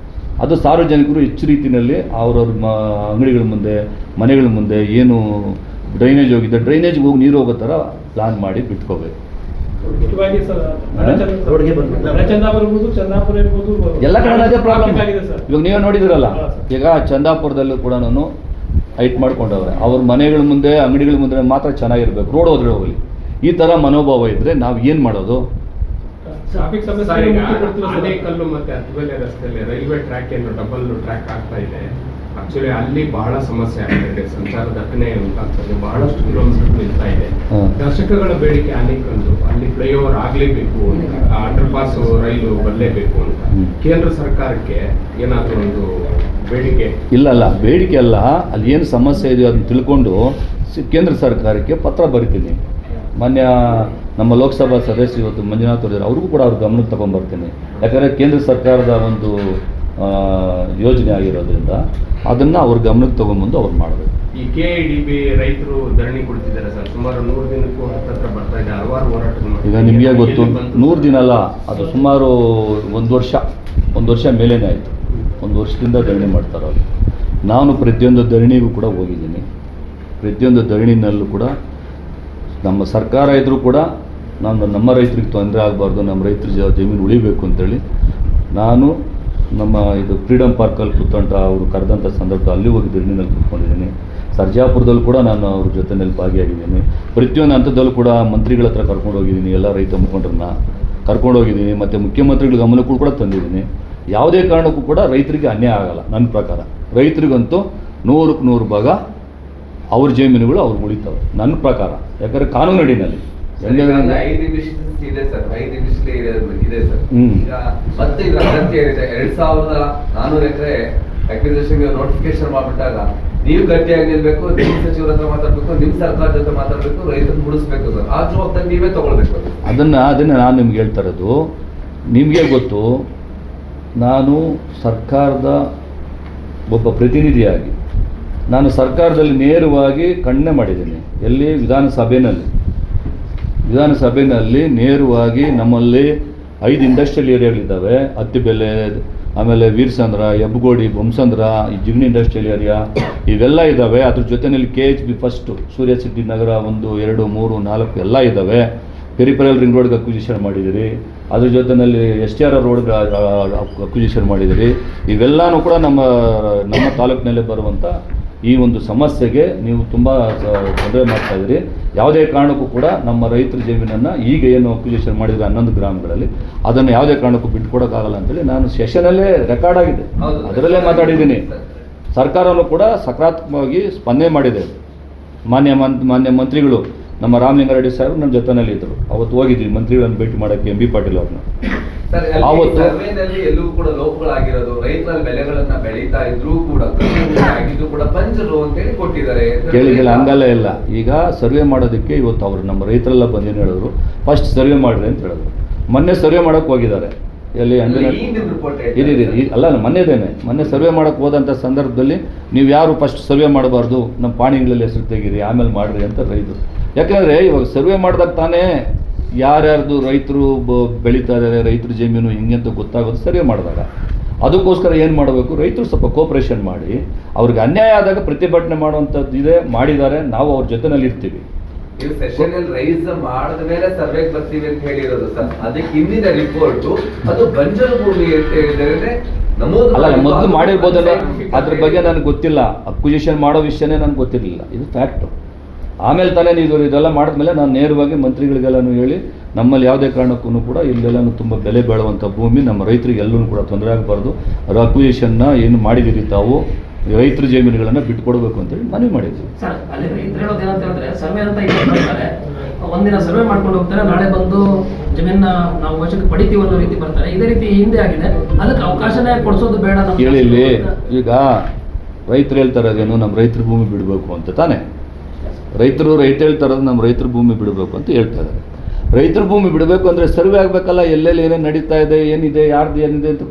ಅದು ಸಾರ್ವಜನಿಕರು ಹೆಚ್ಚು ರೀತಿಯಲ್ಲಿ ಅವ್ರವ್ರ ಅಂಗಡಿಗಳ ಮುಂದೆ, ಮನೆಗಳ ಮುಂದೆ ಏನು ಡ್ರೈನೇಜ್ ಹೋಗಿದೆ ಡ್ರೈನೇಜ್ಗೆ ಹೋಗಿ ನೀರು ಹೋಗೋ ಥರ ಪ್ಲಾನ್ ಮಾಡಿ ಬಿಟ್ಕೋಬೇಕು. ಎಲ್ಲ ಕಡೆ ಅದೇ ಪ್ರಾಬ್ಲಮ್. ಇವಾಗ ನೀವೇ ನೋಡಿದಿರಲ್ಲ, ಈಗ ಚಂದಾಪುರದಲ್ಲೂ ಕೂಡ ನಾನು ಹೈಟ್ ಮಾಡ್ಕೊಂಡವ್ರೆ. ಅವ್ರ ಮನೆಗಳ ಮುಂದೆ, ಅಂಗಡಿಗಳ ಮುಂದೆ ಮಾತ್ರ ಚೆನ್ನಾಗಿರ್ಬೇಕು, ರೋಡ್ ಹೋದ್ರೆ ಹೋಗಲಿ. ಈ ಥರ ಮನೋಭಾವ ಇದ್ದರೆ ನಾವು ಏನು ಮಾಡೋದು? ಆನೇಕಲ್ಲು ಮತ್ತೆ ಹತ್ತುಬೆಲೆ ರಸ್ತೆಯಲ್ಲಿ ರೈಲ್ವೆ ಟ್ರ್ಯಾಕ್ ಏನು ಡಬಲ್ ಟ್ರ್ಯಾಕ್ ಆಗ್ತಾ ಇದೆ. ಆಕ್ಚುಲಿ ಅಲ್ಲಿ ಬಹಳ ಸಮಸ್ಯೆ ಆಗ್ತದೆ, ಸಂಚಾರ ದಟ್ಟಣೆ ಉಂಟಾಗ್ತದೆ, ಬಹಳಷ್ಟು ಕಿಲೋಮೀಟರ್ ನಿಲ್ತಾ ಇದೆ. ದಶಕಗಳ ಬೇಡಿಕೆ ಅನೇಕಂದು ಅಲ್ಲಿ ಫ್ಲೈಓವರ್ ಆಗ್ಲೇಬೇಕು ಅಂತ, ಅಂಡರ್ ಪಾಸ್ ರೈಲು ಬರಲೇಬೇಕು ಅಂತ. ಕೇಂದ್ರ ಸರ್ಕಾರಕ್ಕೆ ಏನಾದರೂ ಒಂದು ಬೇಡಿಕೆ? ಇಲ್ಲ ಬೇಡಿಕೆ ಅಲ್ಲ, ಅಲ್ಲಿ ಏನು ಸಮಸ್ಯೆ ಇದೆಯೋ ಅದನ್ನು ತಿಳ್ಕೊಂಡು ಕೇಂದ್ರ ಸರ್ಕಾರಕ್ಕೆ ಪತ್ರ ಬರಿತೀನಿ. ಮಾನ್ಯ ನಮ್ಮ ಲೋಕಸಭಾ ಸದಸ್ಯರು ಇವತ್ತು ಮಂಜುನಾಥ್ ಅವರು ಅವ್ರಿಗೂ ಕೂಡ ಅವ್ರ ಗಮನಕ್ಕೆ ತಗೊಂಡ್ಬರ್ತೀನಿ. ಯಾಕಂದರೆ ಕೇಂದ್ರ ಸರ್ಕಾರದ ಒಂದು ಯೋಜನೆ ಆಗಿರೋದ್ರಿಂದ ಅದನ್ನು ಅವ್ರ ಗಮನಕ್ಕೆ ತೊಗೊಂಬಂದು ಅವ್ರು ಮಾಡಬೇಕು. ಈ KIDB ರೈತರು ಧರಣಿ ಕೊಡ್ತಿದ್ದಾರೆ ಸರ್, ಸುಮಾರು 100 ದಿನಕ್ಕೂ ಹತ್ತಿರ ಬರ್ತಾ ಇದೆ, ಹಲವಾರು ಹೋರಾಟ. ಈಗ ನಿಮಗೆ ಗೊತ್ತು 100 ದಿನ ಅಲ್ಲ, ಅದು ಸುಮಾರು ಒಂದು ವರ್ಷ ಮೇಲೇ ಆಯಿತು. 1 ವರ್ಷದಿಂದ ಧರಣಿ ಮಾಡ್ತಾರೆ ಅವರು. ನಾನು ಪ್ರತಿಯೊಂದು ಧರಣಿಗೂ ಕೂಡ ಹೋಗಿದ್ದೀನಿ. ಪ್ರತಿಯೊಂದು ಧರಣಿನಲ್ಲೂ ಕೂಡ ನಮ್ಮ ಸರ್ಕಾರ ಇದ್ದರೂ ಕೂಡ ನಮ್ಮ ರೈತರಿಗೆ ತೊಂದರೆ ಆಗಬಾರ್ದು, ನಮ್ಮ ರೈತರ ಜಮೀನು ಉಳಿಬೇಕು ಅಂತೇಳಿ ನಾನು ನಮ್ಮ ಇದು ಫ್ರೀಡಮ್ ಪಾರ್ಕಲ್ಲಿ ಕೂತ್ಕೊಂಡ ಅವರು ಕರೆದಂಥ ಸಂದರ್ಭ ಅಲ್ಲಿ ಹೋಗಿ ಧರಣಿನಲ್ಲಿ ಕೂತ್ಕೊಂಡಿದ್ದೀನಿ. ಸರ್ಜಾಪುರದಲ್ಲೂ ಕೂಡ ನಾನು ಅವ್ರ ಜೊತೆಯಲ್ಲಿ ಭಾಗಿಯಾಗಿದ್ದೀನಿ. ಪ್ರತಿಯೊಂದು ಹಂತದಲ್ಲೂ ಕೂಡ ಮಂತ್ರಿಗಳ ಹತ್ರ ಕರ್ಕೊಂಡು ಹೋಗಿದ್ದೀನಿ, ಎಲ್ಲ ರೈತ ಮುಖಂಡರನ್ನ ಕರ್ಕೊಂಡು ಹೋಗಿದ್ದೀನಿ, ಮತ್ತು ಮುಖ್ಯಮಂತ್ರಿಗಳ ಗಮನಕ್ಕೂ ಕೂಡ ತಂದಿದ್ದೀನಿ. ಯಾವುದೇ ಕಾರಣಕ್ಕೂ ಕೂಡ ರೈತರಿಗೆ ಅನ್ಯಾಯ ಆಗಲ್ಲ. ನನ್ನ ಪ್ರಕಾರ ರೈತರಿಗಂತೂ 100ಕ್ಕೆ 100 ಭಾಗ ಅವ್ರ ಜಮೀನುಗಳು ಅವ್ರು ಉಳಿತವೆ ನನ್ನ ಪ್ರಕಾರ. ಯಾಕಂದರೆ ಕಾನೂನು ಅಡಿನಲ್ಲಿ 5 ಇದೆ ಸರ್, 5 ಇದೆ ಸರ್. ಈಗ ಮತ್ತೆ ಇದರ ಅಗತ್ಯ ಇದೆ. 2400 ಎಕರೆ ಅಕ್ವಿಸಿಷನ್ ನೋಟಿಫಿಕೇಶನ್ ಮಾಡ್ಬಿಟ್ಟಾಗ ನೀವು ಗಟ್ಟಿಯಾಗಿ ನಿಲ್ಬೇಕು, ನಿಮ್ಮ ಸಚಿವರ ಹತ್ರ ಮಾತಾಡ್ಬೇಕು, ನಿಮ್ಮ ಸರ್ಕಾರ ಜೊತೆ ಮಾತಾಡಬೇಕು, ರೈತರನ್ನು ಮುಡಿಸ್ಬೇಕು ಸರ್. ಆ ಜವಾಬ್ದಾರಿ ನೀವೇ ತಗೊಳ್ಬೇಕು. ಅದನ್ನು ನಾನು ನಿಮ್ಗೆ ಹೇಳ್ತಾ ಇರೋದು. ನಿಮಗೆ ಗೊತ್ತು, ನಾನು ಸರ್ಕಾರದ ಒಬ್ಬ ಪ್ರತಿನಿಧಿಯಾಗಿ ನಾನು ಸರ್ಕಾರದಲ್ಲಿ ನೇರವಾಗಿ ಖಂಡನೆ ಮಾಡಿದ್ದೀನಿ. ಎಲ್ಲಿ? ವಿಧಾನಸಭೆಯಲ್ಲಿ ನೇರವಾಗಿ ನಮ್ಮಲ್ಲಿ 5 ಇಂಡಸ್ಟ್ರಿಯಲ್ ಏರಿಯಾಗಳಿದ್ದಾವೆ. ಹತ್ತಿಬೆಲೆ, ಆಮೇಲೆ ವೀರಸಂದ್ರ, ಹೆಬ್ಬಗೋಡಿ, ಬೊಮ್ಮಸಂದ್ರ, ಈ ಜಿಗ್ನಿ ಇಂಡಸ್ಟ್ರಿಯಲ್ ಏರಿಯಾ ಇವೆಲ್ಲ ಇದ್ದಾವೆ. ಅದ್ರ ಜೊತೆಯಲ್ಲಿ KHB ಫಸ್ಟು ಸೂರ್ಯ ಸಿಟಿ ನಗರ 1, 2, 3, 4 ಎಲ್ಲ ಇದ್ದಾವೆ. ಪೆರಿಫೆರಲ್ ರಿಂಗ್ ರೋಡ್ಗೆ ಅಕ್ವಿಸಿಷನ್ ಮಾಡಿದ್ದೀರಿ. ಅದ್ರ ಜೊತೆಯಲ್ಲಿ STR ರೋಡ್ಗೆ ಅಕ್ವಿಸಿಷನ್ ಮಾಡಿದ್ದೀರಿ. ಇವೆಲ್ಲನೂ ಕೂಡ ನಮ್ಮ ತಾಲೂಕಿನಲ್ಲೇ ಬರುವಂಥ ಈ ಒಂದು ಸಮಸ್ಯೆಗೆ ನೀವು ತುಂಬ ತೊಂದರೆ ಮಾಡ್ತಾಯಿದ್ದೀರಿ. ಯಾವುದೇ ಕಾರಣಕ್ಕೂ ಕೂಡ ನಮ್ಮ ರೈತರ ಜಮೀನನ್ನು ಈಗ ಏನು ಅಕ್ವಿಸಿಷನ್ ಮಾಡಿದರೆ 11 ಗ್ರಾಮಗಳಲ್ಲಿ ಅದನ್ನು ಯಾವುದೇ ಕಾರಣಕ್ಕೂ ಬಿಟ್ಕೊಡೋಕ್ಕಾಗಲ್ಲ ಅಂತೇಳಿ ನಾನು ಸೆಷನಲ್ಲೇ ರೆಕಾರ್ಡ್ ಆಗಿದೆ, ಅದರಲ್ಲೇ ಮಾತಾಡಿದ್ದೀನಿ. ಸರ್ಕಾರವನ್ನು ಕೂಡ ಸಕಾರಾತ್ಮಕವಾಗಿ ಸ್ಪಂದನೆ ಮಾಡಿದೆ. ಮಾನ್ಯ ಮಂತ್ರಿಗಳು ನಮ್ಮ ರಾಮಲಿಂಗಾರೆಡ್ಡಿ ಸಾಹೇಬರು ನನ್ನ ಜೊತೆಯಲ್ಲಿ ಇದ್ದರು. ಅವತ್ತು ಹೋಗಿದ್ವಿ ಮಂತ್ರಿಗಳನ್ನು ಭೇಟಿ ಮಾಡೋಕ್ಕೆ MB ಪಾಟೀಲ್ ಅವ್ರನ್ನ. ಅವತ್ತು ಸರ್ವೇನಲ್ಲಿ ಎಲ್ಲೂ ಕೂಡ ಲೋಪಗಳಾಗಿರೋದು, ರೈತರಲ್ಲಿ ಬೆಳೆಗಳನ್ನ ಬೆಳೀತಾ ಇದ್ರೂ ಕೂಡ ಕೂಡ ಪಂಚರು ಅಂತೇಳಿ ಕೊಟ್ಟಿದ್ದಾರೆ. ಕೇಳಿಲ್ಲ, ಹಂಗಲ್ಲ ಇಲ್ಲ. ಈಗ ಸರ್ವೆ ಮಾಡೋದಕ್ಕೆ ಇವತ್ತು ಅವರು ನಮ್ಮ ರೈತರೆಲ್ಲ ಬಂದೇನು ಹೇಳಿದ್ರು, ಫಸ್ಟ್ ಸರ್ವೆ ಮಾಡಿರಿ ಅಂತ ಹೇಳಿದ್ರು. ಮೊನ್ನೆ ಸರ್ವೆ ಮಾಡೋಕ್ಕೆ ಹೋಗಿದ್ದಾರೆ. ಎಲ್ಲಿ ಅಲ್ಲ, ಮೊನ್ನೆ ಸರ್ವೆ ಮಾಡೋಕ್ಕೆ ಹೋದಂಥ ಸಂದರ್ಭದಲ್ಲಿ ನೀವು ಯಾರು ಫಸ್ಟ್ ಸರ್ವೆ ಮಾಡಬಾರ್ದು, ನಮ್ಮ ಪಾಣಿಗಳಲ್ಲಿ ಹೆಸರು ತೆಗೀರಿ, ಆಮೇಲೆ ಮಾಡಿರಿ ಅಂತ ರೈತರು. ಯಾಕಂದರೆ ಇವಾಗ ಸರ್ವೆ ಮಾಡಿದಾಗ ತಾನೇ ಯಾರ್ಯಾರ್ದು ರೈತರು ಬೆಳೀತಾ ಇದ್ದಾರೆ, ರೈತರ ಜಮೀನು ಹೆಂಗೆ ಅಂತ ಗೊತ್ತಾಗೋದು ಸರ್ವೆ ಮಾಡಿದಾಗ. ಅದಕ್ಕೋಸ್ಕರ ಏನು ಮಾಡಬೇಕು, ರೈತರು ಸ್ವಲ್ಪ ಕೋಪ್ರೇಷನ್ ಮಾಡಿ ಅವ್ರಿಗೆ ಅನ್ಯಾಯ ಆದಾಗ ಪ್ರತಿಭಟನೆ ಮಾಡುವಂಥದ್ದು ಇದೆ, ಮಾಡಿದ್ದಾರೆ. ನಾವು ಅವ್ರ ಜೊತೆನಲ್ಲಿ ಇರ್ತೀವಿ. ನೀವು ಸೆಷನ್ ರೈಸ್ ಮಾಡಿದ ಮೇಲೆ ಸರ್ವೆಗೆ ಬರ್ತೀವಿ ಅಂತ ಹೇಳಿರೋದು ಸರ್. ಅದಕ್ಕೆ ಹಿಂದಿನ ರಿಪೋರ್ಟು ಅದು ಬಂಜರು ಭೂಮಿ ಅಂತ ಹೇಳಿದರೆ ಅಲ್ಲ, ಮೊದಲು ಮಾಡಿರ್ಬೋದಲ್ಲ, ಅದ್ರ ಬಗ್ಗೆ ನನಗೆ ಗೊತ್ತಿಲ್ಲ. ಅಕ್ವಿಸಿಷನ್ ಮಾಡೋ ವಿಷಯನೇ ನನಗೆ ಗೊತ್ತಿರಲಿಲ್ಲ. ಇದು ಫ್ಯಾಕ್ಟು. ಆಮೇಲೆ ತಾನೇ ನೀವು ಇದೆಲ್ಲ ಮಾಡಿದ್ಮೇಲೆ ನಾನು ನೇರವಾಗಿ ಮಂತ್ರಿಗಳಿಗೆಲ್ಲನೂ ಹೇಳಿ, ನಮ್ಮಲ್ಲಿ ಯಾವುದೇ ಕಾರಣಕ್ಕೂ ಕೂಡ ಇಲ್ಲೆಲ್ಲನೂ ತುಂಬ ಬೆಲೆ ಬಾಳುವಂಥ ಭೂಮಿ, ನಮ್ಮ ರೈತರಿಗೆ ಎಲ್ಲೂ ಕೂಡ ತೊಂದರೆ ಆಗಬಾರ್ದು. ಅಕ್ವಿಸಿಷನ್ನ ಏನು ಮಾಡಿದ್ದೀರಿ ತಾವು, ರೈತರ ಜಮೀನುಗಳನ್ನು ಬಿಟ್ಟುಕೊಡ್ಬೇಕು ಅಂತೇಳಿ ಮನವಿ ಮಾಡಿದ್ವಿ. ಸರ್, ಅಲ್ಲಿ ರೈತರು ಹೇಳೋದು ಏನಂತ ಹೇಳಿದ್ರೆ, ಸರ್ವೆ ಅಂತ ಬರ್ತಾರೆ, ಒಂದಿನ ಸರ್ವೆ ಮಾಡ್ಕೊಂಡು ಹೋಗ್ತಾರೆ, ನಾಳೆ ಬಂದು ಜಮೀನ ನಾವು ವಶಕ್ಕೆ ಪಡಿತೀವಿ ಅನ್ನೋ ರೀತಿ ಬರ್ತಾರೆ. ಇದೇ ರೀತಿ ಹಿಂದೆ ಆಗಿದೆ. ಅದಕ್ಕೆ ಅವಕಾಶನೇ ಕೊಡಿಸೋದು ಬೇಡ. ಕೇಳಿ, ಈಗ ರೈತರು ಹೇಳ್ತಾರೇನು, ನಮ್ಮ ರೈತರ ಭೂಮಿ ಬಿಡಬೇಕು ಅಂತ ತಾನೇ. ರೈತರು ಹೇಳ್ತಾರದು ನಮ್ಮ ರೈತರ ಭೂಮಿ ಬಿಡಬೇಕು ಅಂತ ಹೇಳ್ತಾ ಇದ್ದಾರೆ. ರೈತರ ಭೂಮಿ ಬಿಡಬೇಕು ಅಂದರೆ ಸರ್ವೆ ಆಗಬೇಕಲ್ಲ, ಎಲ್ಲೆಲ್ಲಿ ಏನೇನು ನಡೀತಾ ಇದೆ, ಏನಿದೆ, ಯಾರ್ದು ಏನಿದೆ ಅಂತ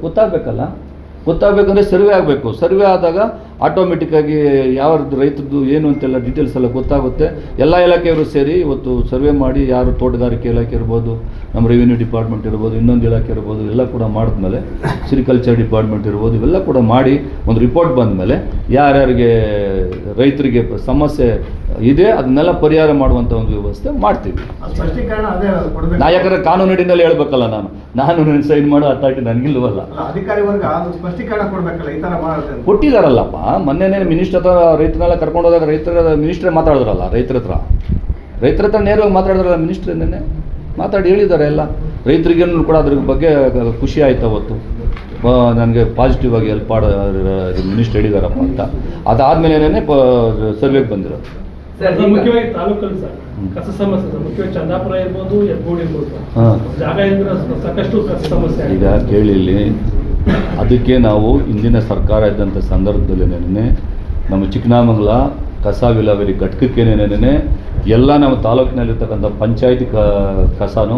ಗೊತ್ತಾಗಬೇಕಂದ್ರೆ ಸರ್ವೆ ಆಗಬೇಕು. ಸರ್ವೆ ಆದಾಗ ಆಟೋಮೆಟಿಕ್ಕಾಗಿ ಯಾವ್ದು ರೈತರದ್ದು ಏನು ಅಂತೆಲ್ಲ ಡೀಟೇಲ್ಸ್ ಎಲ್ಲ ಗೊತ್ತಾಗುತ್ತೆ. ಎಲ್ಲ ಇಲಾಖೆಯವರು ಸೇರಿ ಇವತ್ತು ಸರ್ವೆ ಮಾಡಿ, ಯಾರು ತೋಟಗಾರಿಕೆ ಇಲಾಖೆ ಇರ್ಬೋದು, ನಮ್ಮ ರೆವಿನ್ಯೂ ಡಿಪಾರ್ಟ್ಮೆಂಟ್ ಇರ್ಬೋದು, ಇನ್ನೊಂದು ಇಲಾಖೆ ಇರ್ಬೋದು, ಎಲ್ಲ ಕೂಡ ಮಾಡಿದ್ಮೇಲೆ ಸಿರಿಕಲ್ಚರ್ ಡಿಪಾರ್ಟ್ಮೆಂಟ್ ಇರ್ಬೋದು, ಇವೆಲ್ಲ ಕೂಡ ಮಾಡಿ ಒಂದು ರಿಪೋರ್ಟ್ ಬಂದಮೇಲೆ ಯಾರ್ಯಾರಿಗೆ ರೈತರಿಗೆ ಸಮಸ್ಯೆ ಇದೆ ಅದನ್ನೆಲ್ಲ ಪರಿಹಾರ ಮಾಡುವಂಥ ಒಂದು ವ್ಯವಸ್ಥೆ ಮಾಡ್ತೀವಿ. ನಾ ಯಾಕಂದರೆ ಕಾನೂನು ಅಡಿನಲ್ಲಿ ಹೇಳ್ಬೇಕಲ್ಲ, ನಾನು ಸೈನ್ ಮಾಡೋ ಅಥಾರಿಟಿ ನನಗಿಲ್ವಲ್ಲ. ಕೊಟ್ಟಿದ್ದಾರಲ್ಲಪ್ಪ, ಮೊನ್ನೆ ಮಿನಿಸ್ಟರ್ ಹತ್ರ ರೈತನೆಲ್ಲ ಕರ್ಕೊಂಡು ಹೋದಾಗ ಮಿನಿಸ್ಟ್ರೇ ಮಾತಾಡಿದ್ರಲ್ಲ, ರೈತರ ಹತ್ರ ನೇರವಾಗಿ ಮಾತಾಡಿದ್ರಲ್ಲ ಮಿನಿಸ್ಟ್ರೇ ಮಾತಾಡಿ ಹೇಳಿದ್ದಾರೆ ಎಲ್ಲ. ರೈತರಿಗೇನು ಕೂಡ ಅದ್ರ ಬಗ್ಗೆ ಖುಷಿ ಆಯ್ತು ಅವತ್ತು. ನನಗೆ ಪಾಸಿಟಿವ್ ಆಗಿ ಹೆಲ್ಪ್ ಮಿನಿಸ್ಟರ್ ಹೇಳಿದಾರಪ್ಪ ಅಂತ. ಅದಾದಮೇಲೆ ಸರ್ವೆಗೆ ಬಂದಿರೋದು. ಸರ್ ಅದು ಮುಖ್ಯವಾಗಿ ತಾಲೂಕಲ್ಲಿ ಸರ್ ಕಸ ಸಮಸ್ಯೆ ಸರ್, ಮುಖ್ಯವಾಗಿ ಚಂದಾಪುರ ಇರ್ಬೋದು, ಹೆಬ್ಬಗೋಡಿ ಇರ್ಬೋದು ಸರ್. ಹಾಂ, ಜಾಗ ಇದ್ರೆ ಸಾಕಷ್ಟು ಕಸ ಸಮಸ್ಯೆ ಈಗ ಆಗಿದೆ. ಕೇಳಿ ಇಲ್ಲಿ, ಅದಕ್ಕೆ ನಾವು ಇಂದಿನ ಸರ್ಕಾರ ಇದ್ದಂಥ ಸಂದರ್ಭದಲ್ಲೇನೆ ನಮ್ಮ ಚಿಕ್ಕನಾಮಂಗಲ ಕಸ ವಿಲೇವಾರಿ ಘಟಕಕ್ಕೇನೇನೆ ಎಲ್ಲ ನಮ್ಮ ತಾಲೂಕಿನಲ್ಲಿರ್ತಕ್ಕಂಥ ಪಂಚಾಯತಿ ಕಸನೂ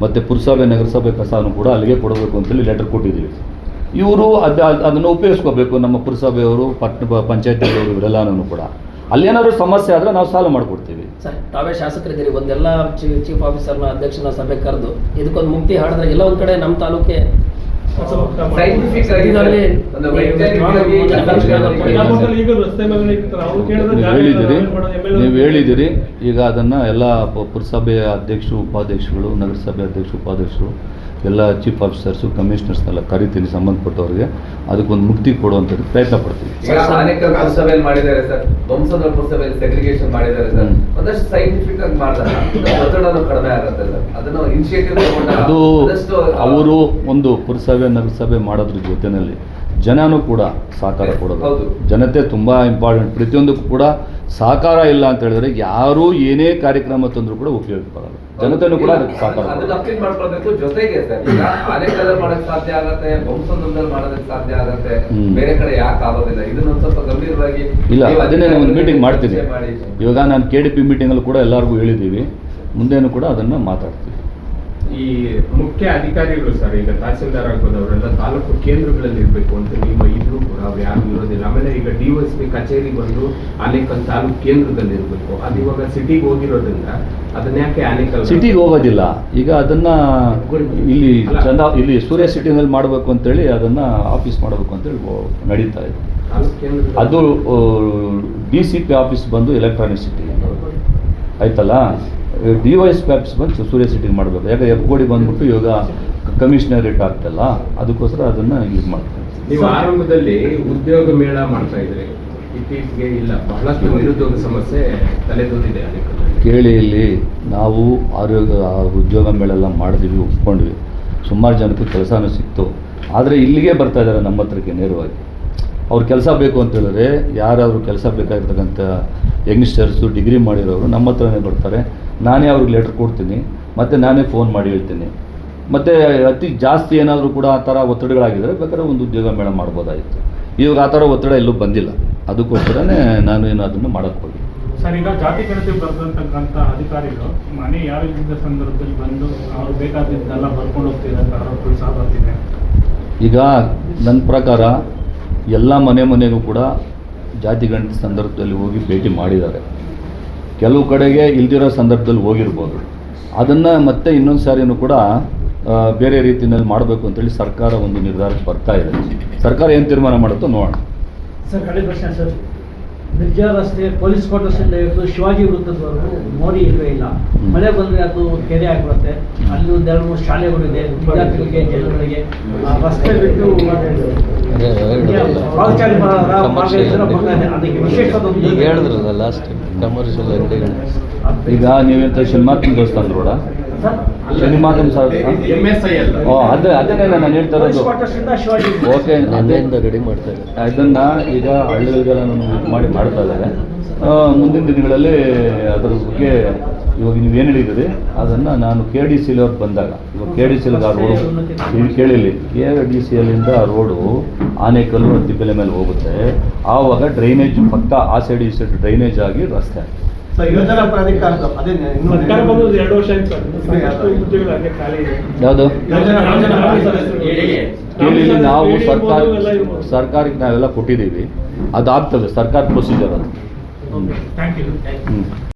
ಮತ್ತು ಪುರಸಭೆ ನಗರಸಭೆ ಕಸನೂ ಕೂಡ ಅಲ್ಲಿಗೆ ಕೊಡಬೇಕು ಅಂತೇಳಿ ಲೆಟರ್ ಕೊಟ್ಟಿದ್ದೀವಿ. ಇವರು ಅದನ್ನು ಉಪಯೋಗಿಸ್ಕೋಬೇಕು, ನಮ್ಮ ಪುರಸಭೆಯವರು ಪಂಚಾಯತಿಯವರು ಇವರೆಲ್ಲನೂ ಕೂಡ. ಅಲ್ಲೇನಾದ್ರು ಸಮಸ್ಯೆ ಆದರೆ ನಾವು ಸಾಲ್ವ್ ಮಾಡಿಕೊಡ್ತೀವಿ. ಸರ್, ತಾವೇ ಶಾಸಕರಿದ್ದೀರಿ, ಒಂದೆಲ್ಲ ಚೀಫ್ ಆಫೀಸರ್ನ ಅಧ್ಯಕ್ಷನ ಸಭೆ ಕರೆದು ಇದಕ್ಕೊಂದು ಮುಕ್ತಿ ಹಾಡಿದ್ರೆ ಎಲ್ಲ ಒಂದು ಕಡೆ ನಮ್ಮ ತಾಲೂಕೆ ಸೈಂಟಿಫಿಕ್ ಆಗಿ ಒಂದು ವೈಜ್ಞಾನಿಕವಾಗಿ ಈಗ ರಸ್ತೆ ಮೇಲೆ ಇರ್ತಾರೆ, ಅವ್ರು ಕೇಳಿದ್ರೆ ಜಾಗ ಇಲ್ಲ, ನಾವೇನ್ ಮಾಡೋದು? ನೀವು ಹೇಳಿದಿರಿ. ಈಗ ಅದನ್ನು ಎಲ್ಲ ಪುರಸಭೆಯ ಅಧ್ಯಕ್ಷರು, ಉಪಾಧ್ಯಕ್ಷಗಳು, ನಗರಸಭೆ ಅಧ್ಯಕ್ಷರು, ಉಪಾಧ್ಯಕ್ಷರು, ಎಲ್ಲ ಚೀಫ್ ಆಫೀಸರ್ಸು, ಕಮಿಷನರ್ಸ್ನೆಲ್ಲ ಕರಿತೀನಿ, ಸಂಬಂಧಪಟ್ಟವ್ರಿಗೆ ಅದಕ್ಕೊಂದು ಮುಕ್ತಿ ಕೊಡುವಂಥದ್ದು ಪ್ರಯತ್ನ ಪಡ್ತೀವಿ. ಈಗ ಆನೇಕಲ್ ಪುರಸಭೆಯಲ್ಲಿ ಮಾಡಿದ್ದಾರೆ ಸರ್, ಬೊಮ್ಮಸಂದ್ರ ಪುರಸಭೆಯಲ್ಲಿ ಸೆಗ್ರಿಗೇಷನ್ ಮಾಡಿದ್ದಾರೆ ಸರ್. ಒಂದಷ್ಟು ಸೈಂಟಿಫಿಕ್ ಆಗಿ ಮಾಡಿದಾಗ ಒತ್ತಡನೂ ಕಡಿಮೆ ಆಗುತ್ತೆ ಸರ್. ಅದನ್ನು ಇನಿಷಿಯೇಟಿವ್ ಅದು ಅವರು ಒಂದು ಪುರಸಭೆ ನಗರಸಭೆ ಮಾಡೋದ್ರ ಜೊತೆಯಲ್ಲಿ ಜನನೂ ಕೂಡ ಸಹಕಾರ ಕೊಡೋದು. ಹೌದು. ಜನತೆ ತುಂಬ ಇಂಪಾರ್ಟೆಂಟ್. ಪ್ರತಿಯೊಂದಕ್ಕೂ ಕೂಡ ಸಹಕಾರ ಇಲ್ಲ ಅಂತ ಹೇಳಿದ್ರೆ ಯಾರೂ ಏನೇ ಕಾರ್ಯಕ್ರಮ ತಂದರೂ ಕೂಡ ಉಪಯೋಗ ಬರಲ್ಲ. ಜನತೆನೂ ಕೂಡ ಅದಕ್ಕೆ ಸಹಕಾರ ಅದನ್ನ ಅಪ್ಲೀಟ್ ಮಾಡ್ಕೊಳ್ಬೇಕು. ಜೊತೆಗೆ ಸರ್, ಈಗ ಆನೇಕಲ್ದಲ್ಲಿ ಮಾಡೋಕ್ಕೆ ಸಾಧ್ಯ ಆಗತ್ತೆ, ಬೊಮ್ಮಸಂದ್ರದಲ್ಲಿ ಮಾಡೋದಕ್ಕೆ ಸಾಧ್ಯ ಆಗತ್ತೆ, ಬೇರೆ ಕಡೆ ಯಾಕೆ ಆಗೋದಿಲ್ಲ? ಇದನ್ನೊಂದು ಸ್ವಲ್ಪ ಗಂಭೀರವಾಗಿ ಇಲ್ಲ, ಅದನ್ನೇ ನಾನು ಒಂದು ಮೀಟಿಂಗ್ ಮಾಡ್ತೀನಿ. ಮಾಡಿ. ಇವಾಗ ನಾನು KDP ಮೀಟಿಂಗಲ್ಲಿ ಕೂಡ ಎಲ್ಲರಿಗೂ ಹೇಳಿದ್ದೀವಿ, ಮುಂದೇನು ಕೂಡ ಅದನ್ನು ಮಾತಾಡ್ತೀವಿ. ಈ ಮುಖ್ಯ ಅಧಿಕಾರಿಗಳು ಸರ್, ಈಗ ತಹಸೀಲ್ದಾರ್ ಆಗ್ಬೋದವರೆಲ್ಲ ತಾಲೂಕು ಕೇಂದ್ರಗಳಲ್ಲಿ ಇರಬೇಕು ಅಂತ ನಿಮ್ಮ ಇದ್ರು ಕೂಡ ಅವ್ರು ಯಾರು ಇರೋದಿಲ್ಲ. ಆಮೇಲೆ ಈಗ DOSP ಕಚೇರಿ ಬಂದು ಆನೇಕಲ್ ತಾಲೂಕು ಕೇಂದ್ರದಲ್ಲಿ ಇರಬೇಕು. ಅದು ಇವಾಗ ಸಿಟಿಗೆ ಹೋಗಿರೋದ್ರಿಂದ ಅದನ್ನ ಯಾಕೆ ಆನೇಕಲ್ ಸಿಟಿಗೆ ಹೋಗೋದಿಲ್ಲ? ಈಗ ಅದನ್ನ ಇಲ್ಲಿ ಸೂರ್ಯ ಸಿಟಿನಲ್ಲಿ ಮಾಡಬೇಕು ಅಂತೇಳಿ ಅದನ್ನ ಆಫೀಸ್ ಮಾಡಬೇಕು ಅಂತೇಳಿ ನಡೀತಾ ಇದೆ. ತಾಲೂಕು ಕೇಂದ್ರ ಅದು DCP ಆಫೀಸ್ ಬಂದು ಎಲೆಕ್ಟ್ರಾನಿಕ್ ಸಿಟಿ ಆಯ್ತಲ್ಲ, DYSP ಆಫೀಸ್ ಬಂದು ಸೂರ್ಯ ಸಿಟಿಗೆ ಮಾಡಬೇಕು. ಯಾಕೆ ಹೆಬ್ಬಗೋಡಿ ಬಂದ್ಬಿಟ್ಟು ಇವಾಗ ಕಮಿಷನರೇಟ್ ಆಗ್ತಲ್ಲ, ಅದಕ್ಕೋಸ್ಕರ ಅದನ್ನು ಯೂಸ್ ಮಾಡ್ತಾರೆ. ನೀವು ಆರಂಭದಲ್ಲಿ ಉದ್ಯೋಗ ಮೇಳ ಮಾಡ್ತಾ ಇದ್ರಿ, ಇತ್ತೀಚೆಗೆ ಇಲ್ಲ, ಬಹಳಷ್ಟು ನಿರುದ್ಯೋಗ ಸಮಸ್ಯೆ ತಲೆದೋರಿದೆ ಆನೇಕಲ್ನಲ್ಲಿ. ಕೇಳಿ, ಇಲ್ಲಿ ನಾವು ಉದ್ಯೋಗ ಮೇಳ ಎಲ್ಲ ಮಾಡಿದ್ವಿ, ಒಪ್ಕೊಂಡ್ವಿ, ಸುಮಾರು ಜನಕ್ಕೆ ಕೆಲಸನೂ ಸಿಕ್ತು. ಆದರೆ ಇಲ್ಲಿಗೆ ಬರ್ತಾ ಇದ್ದಾರೆ ನಮ್ಮ ಹತ್ರಕ್ಕೆ ನೇರವಾಗಿ. ಅವ್ರು ಕೆಲಸ ಬೇಕು ಅಂತ ಹೇಳಿದ್ರೆ, ಯಾರಾದರೂ ಕೆಲಸ ಬೇಕಾಗಿರ್ತಕ್ಕಂಥ ಯಂಗ್ಸ್ಟರ್ಸು, ಡಿಗ್ರಿ ಮಾಡಿರೋರು ನಮ್ಮ ಹತ್ರನೇ ಬರ್ತಾರೆ. ನಾನೇ ಅವ್ರಿಗೆ ಲೆಟ್ರ್ ಕೊಡ್ತೀನಿ, ಮತ್ತು ನಾನೇ ಫೋನ್ ಮಾಡಿ ಹೇಳ್ತೀನಿ. ಮತ್ತು ಅತಿ ಜಾಸ್ತಿ ಏನಾದರೂ ಕೂಡ ಆ ಥರ ಒತ್ತಡಗಳಾಗಿದ್ದರೆ ಬೇಕಾದ್ರೆ ಒಂದು ಉದ್ಯೋಗ ಮೇಳ ಮಾಡ್ಬೋದಾಗಿತ್ತು. ಇವಾಗ ಆ ಥರ ಒತ್ತಡ ಎಲ್ಲೂ ಬಂದಿಲ್ಲ, ಅದಕ್ಕೋಸ್ಕರನೇ ನಾನು ಏನು ಅದನ್ನು ಮಾಡೋಕ್ಕೆ ಹೋಗಿ. ಸರ್, ಈಗ ಜಾತಿ ಗಣತಿ ಬರೆದಂತಕ್ಕಂಥ ಅಧಿಕಾರಿಗಳು ಮನೆ ಯಾರು ಇದ್ದ ಸಂದರ್ಭದಲ್ಲಿ ಬಂದು ಅವ್ರು ಬೇಕಾದದ್ದೆಲ್ಲ ಬರ್ಕೊಂಡು ಹೋಗ್ತಿದ್ದಾರೆ ಆರೋಪಗಳು ಸಹ ಬರ್ತಿದೆ. ಈಗ ನನ್ನ ಪ್ರಕಾರ ಎಲ್ಲ ಮನೆಗೂ ಕೂಡ ಜಾತಿ ಗಣತಿ ಸಂದರ್ಭದಲ್ಲಿ ಹೋಗಿ ಭೇಟಿ ಮಾಡಿದ್ದಾರೆ. ಕೆಲವು ಕಡೆಗೆ ಇಲ್ದಿರೋ ಸಂದರ್ಭದಲ್ಲಿ ಹೋಗಿರ್ಬೋದು. ಅದನ್ನು ಮತ್ತೆ ಇನ್ನೊಂದು ಸಾರಿನೂ ಕೂಡ ಬೇರೆ ರೀತಿಯಲ್ಲಿ ಮಾಡಬೇಕು ಅಂತೇಳಿ ಸರ್ಕಾರ ಒಂದು ನಿರ್ಧಾರಕ್ಕೆ ಬರ್ತಾ ಇದೆ. ಸರ್ಕಾರ ಏನು ತೀರ್ಮಾನ ಮಾಡುತ್ತೋ ನೋಡೋಣ. ಸರ್, ಕಡೆ ಪ್ರಶ್ನೆ ಸರ್, ಮಿರ್ಜಾ ರಸ್ತೆ ಪೊಲೀಸ್ ಕ್ವಾರ್ಟರ್ಸಿಂದ ಹಿಡಿದು ಶಿವಾಜಿ ವೃತ್ತದವರೆಗೂ ಮೋರಿ ಇಲ್ಲವೇ ಇಲ್ಲ. ಮಳೆ ಬಂದರೆ ಅದು ಕೆರೆ ಆಗಿರುತ್ತೆ. ಅಲ್ಲಿ ಒಂದು 2-3 ಶಾಲೆಗಳಿದೆ, ವಿದ್ಯಾರ್ಥಿಗಳಿಗೆ, ಜನಗಳಿಗೆ ರಸ್ತೆ ಬಿಟ್ಟು ಪಾದಚಾರಿ ಅದಕ್ಕೆ ವಿಶೇಷವಾದ ಈಗ ಹೇಳಿದ್ರಲ್ಲ ಲಾಸ್ಟ್ ಕಮರ್ಷಿಯಲ್ ಅಂಗಡಿಗಳು. ಈಗ ನೀವೆಂತ ಸಿನಿಮಾತನ ದೇವಸ್ಥಾನ ರೋಡ, ಸಿನಿಮಾತನ MSIL ಅದನ್ನೇ ನಾನು ಹೇಳ್ತಾ ಇರೋದು. ಶಿವಾಜಿ ಓಕೆ, ಅದರಿಂದ ರೆಡಿ ಮಾಡ್ತಾ ಇದ್ದಾರೆ. ಅದನ್ನು ಈಗ ಹಳ್ಳಿಗಳಿಗೆಲ್ಲ ನಾನು ಮಾಡ್ತಾ ಇದ್ದಾರೆ. ಮುಂದಿನ ದಿನಗಳಲ್ಲಿ ಅದರ ಬಗ್ಗೆ ಇವಾಗ ನೀವೇನು ಹೇಳಿದ್ದೀರಿ ಅದನ್ನು ನಾನು KDCL ಅವ್ರು ಬಂದಾಗ, ಇವಾಗ KDCL ಆ ರೋಡು ಇದು ಕೇಳಿಲ್ಲ, KDCLಯಿಂದ ಆ ರೋಡು ಆನೇಕಲ್ಲು ತಿಪ್ಪಲೆ ಮೇಲೆ ಹೋಗುತ್ತೆ. ಆವಾಗ ಡ್ರೈನೇಜ್ ಪಕ್ಕ ಆ ಸೈಡ್ ಈ ಸೈಡ್ ಡ್ರೈನೇಜ್ ಆಗಿ ರಸ್ತೆ ಯೋಜನಾ ಪ್ರಾಧಿಕಾರ ಸರ್ಕಾರ ಬಂದು 2 ವರ್ಷ ಆಯ್ತು ಸರ್, ಸಾಕಷ್ಟು ಉದ್ಯೋಗಗಳು ಹಾಗೆ ಖಾಲಿ ಇದೆ. ಯಾವುದು ಹೇಳಿ ನಾವು ಸರ್ಕಾರಕ್ಕೆ ನಾವೆಲ್ಲ ಕೊಟ್ಟಿದ್ದೀವಿ, ಅದಾಗ್ತದೆ, ಸರ್ಕಾರ ಪ್ರೊಸೀಜರ್ ಅದು. Thank you.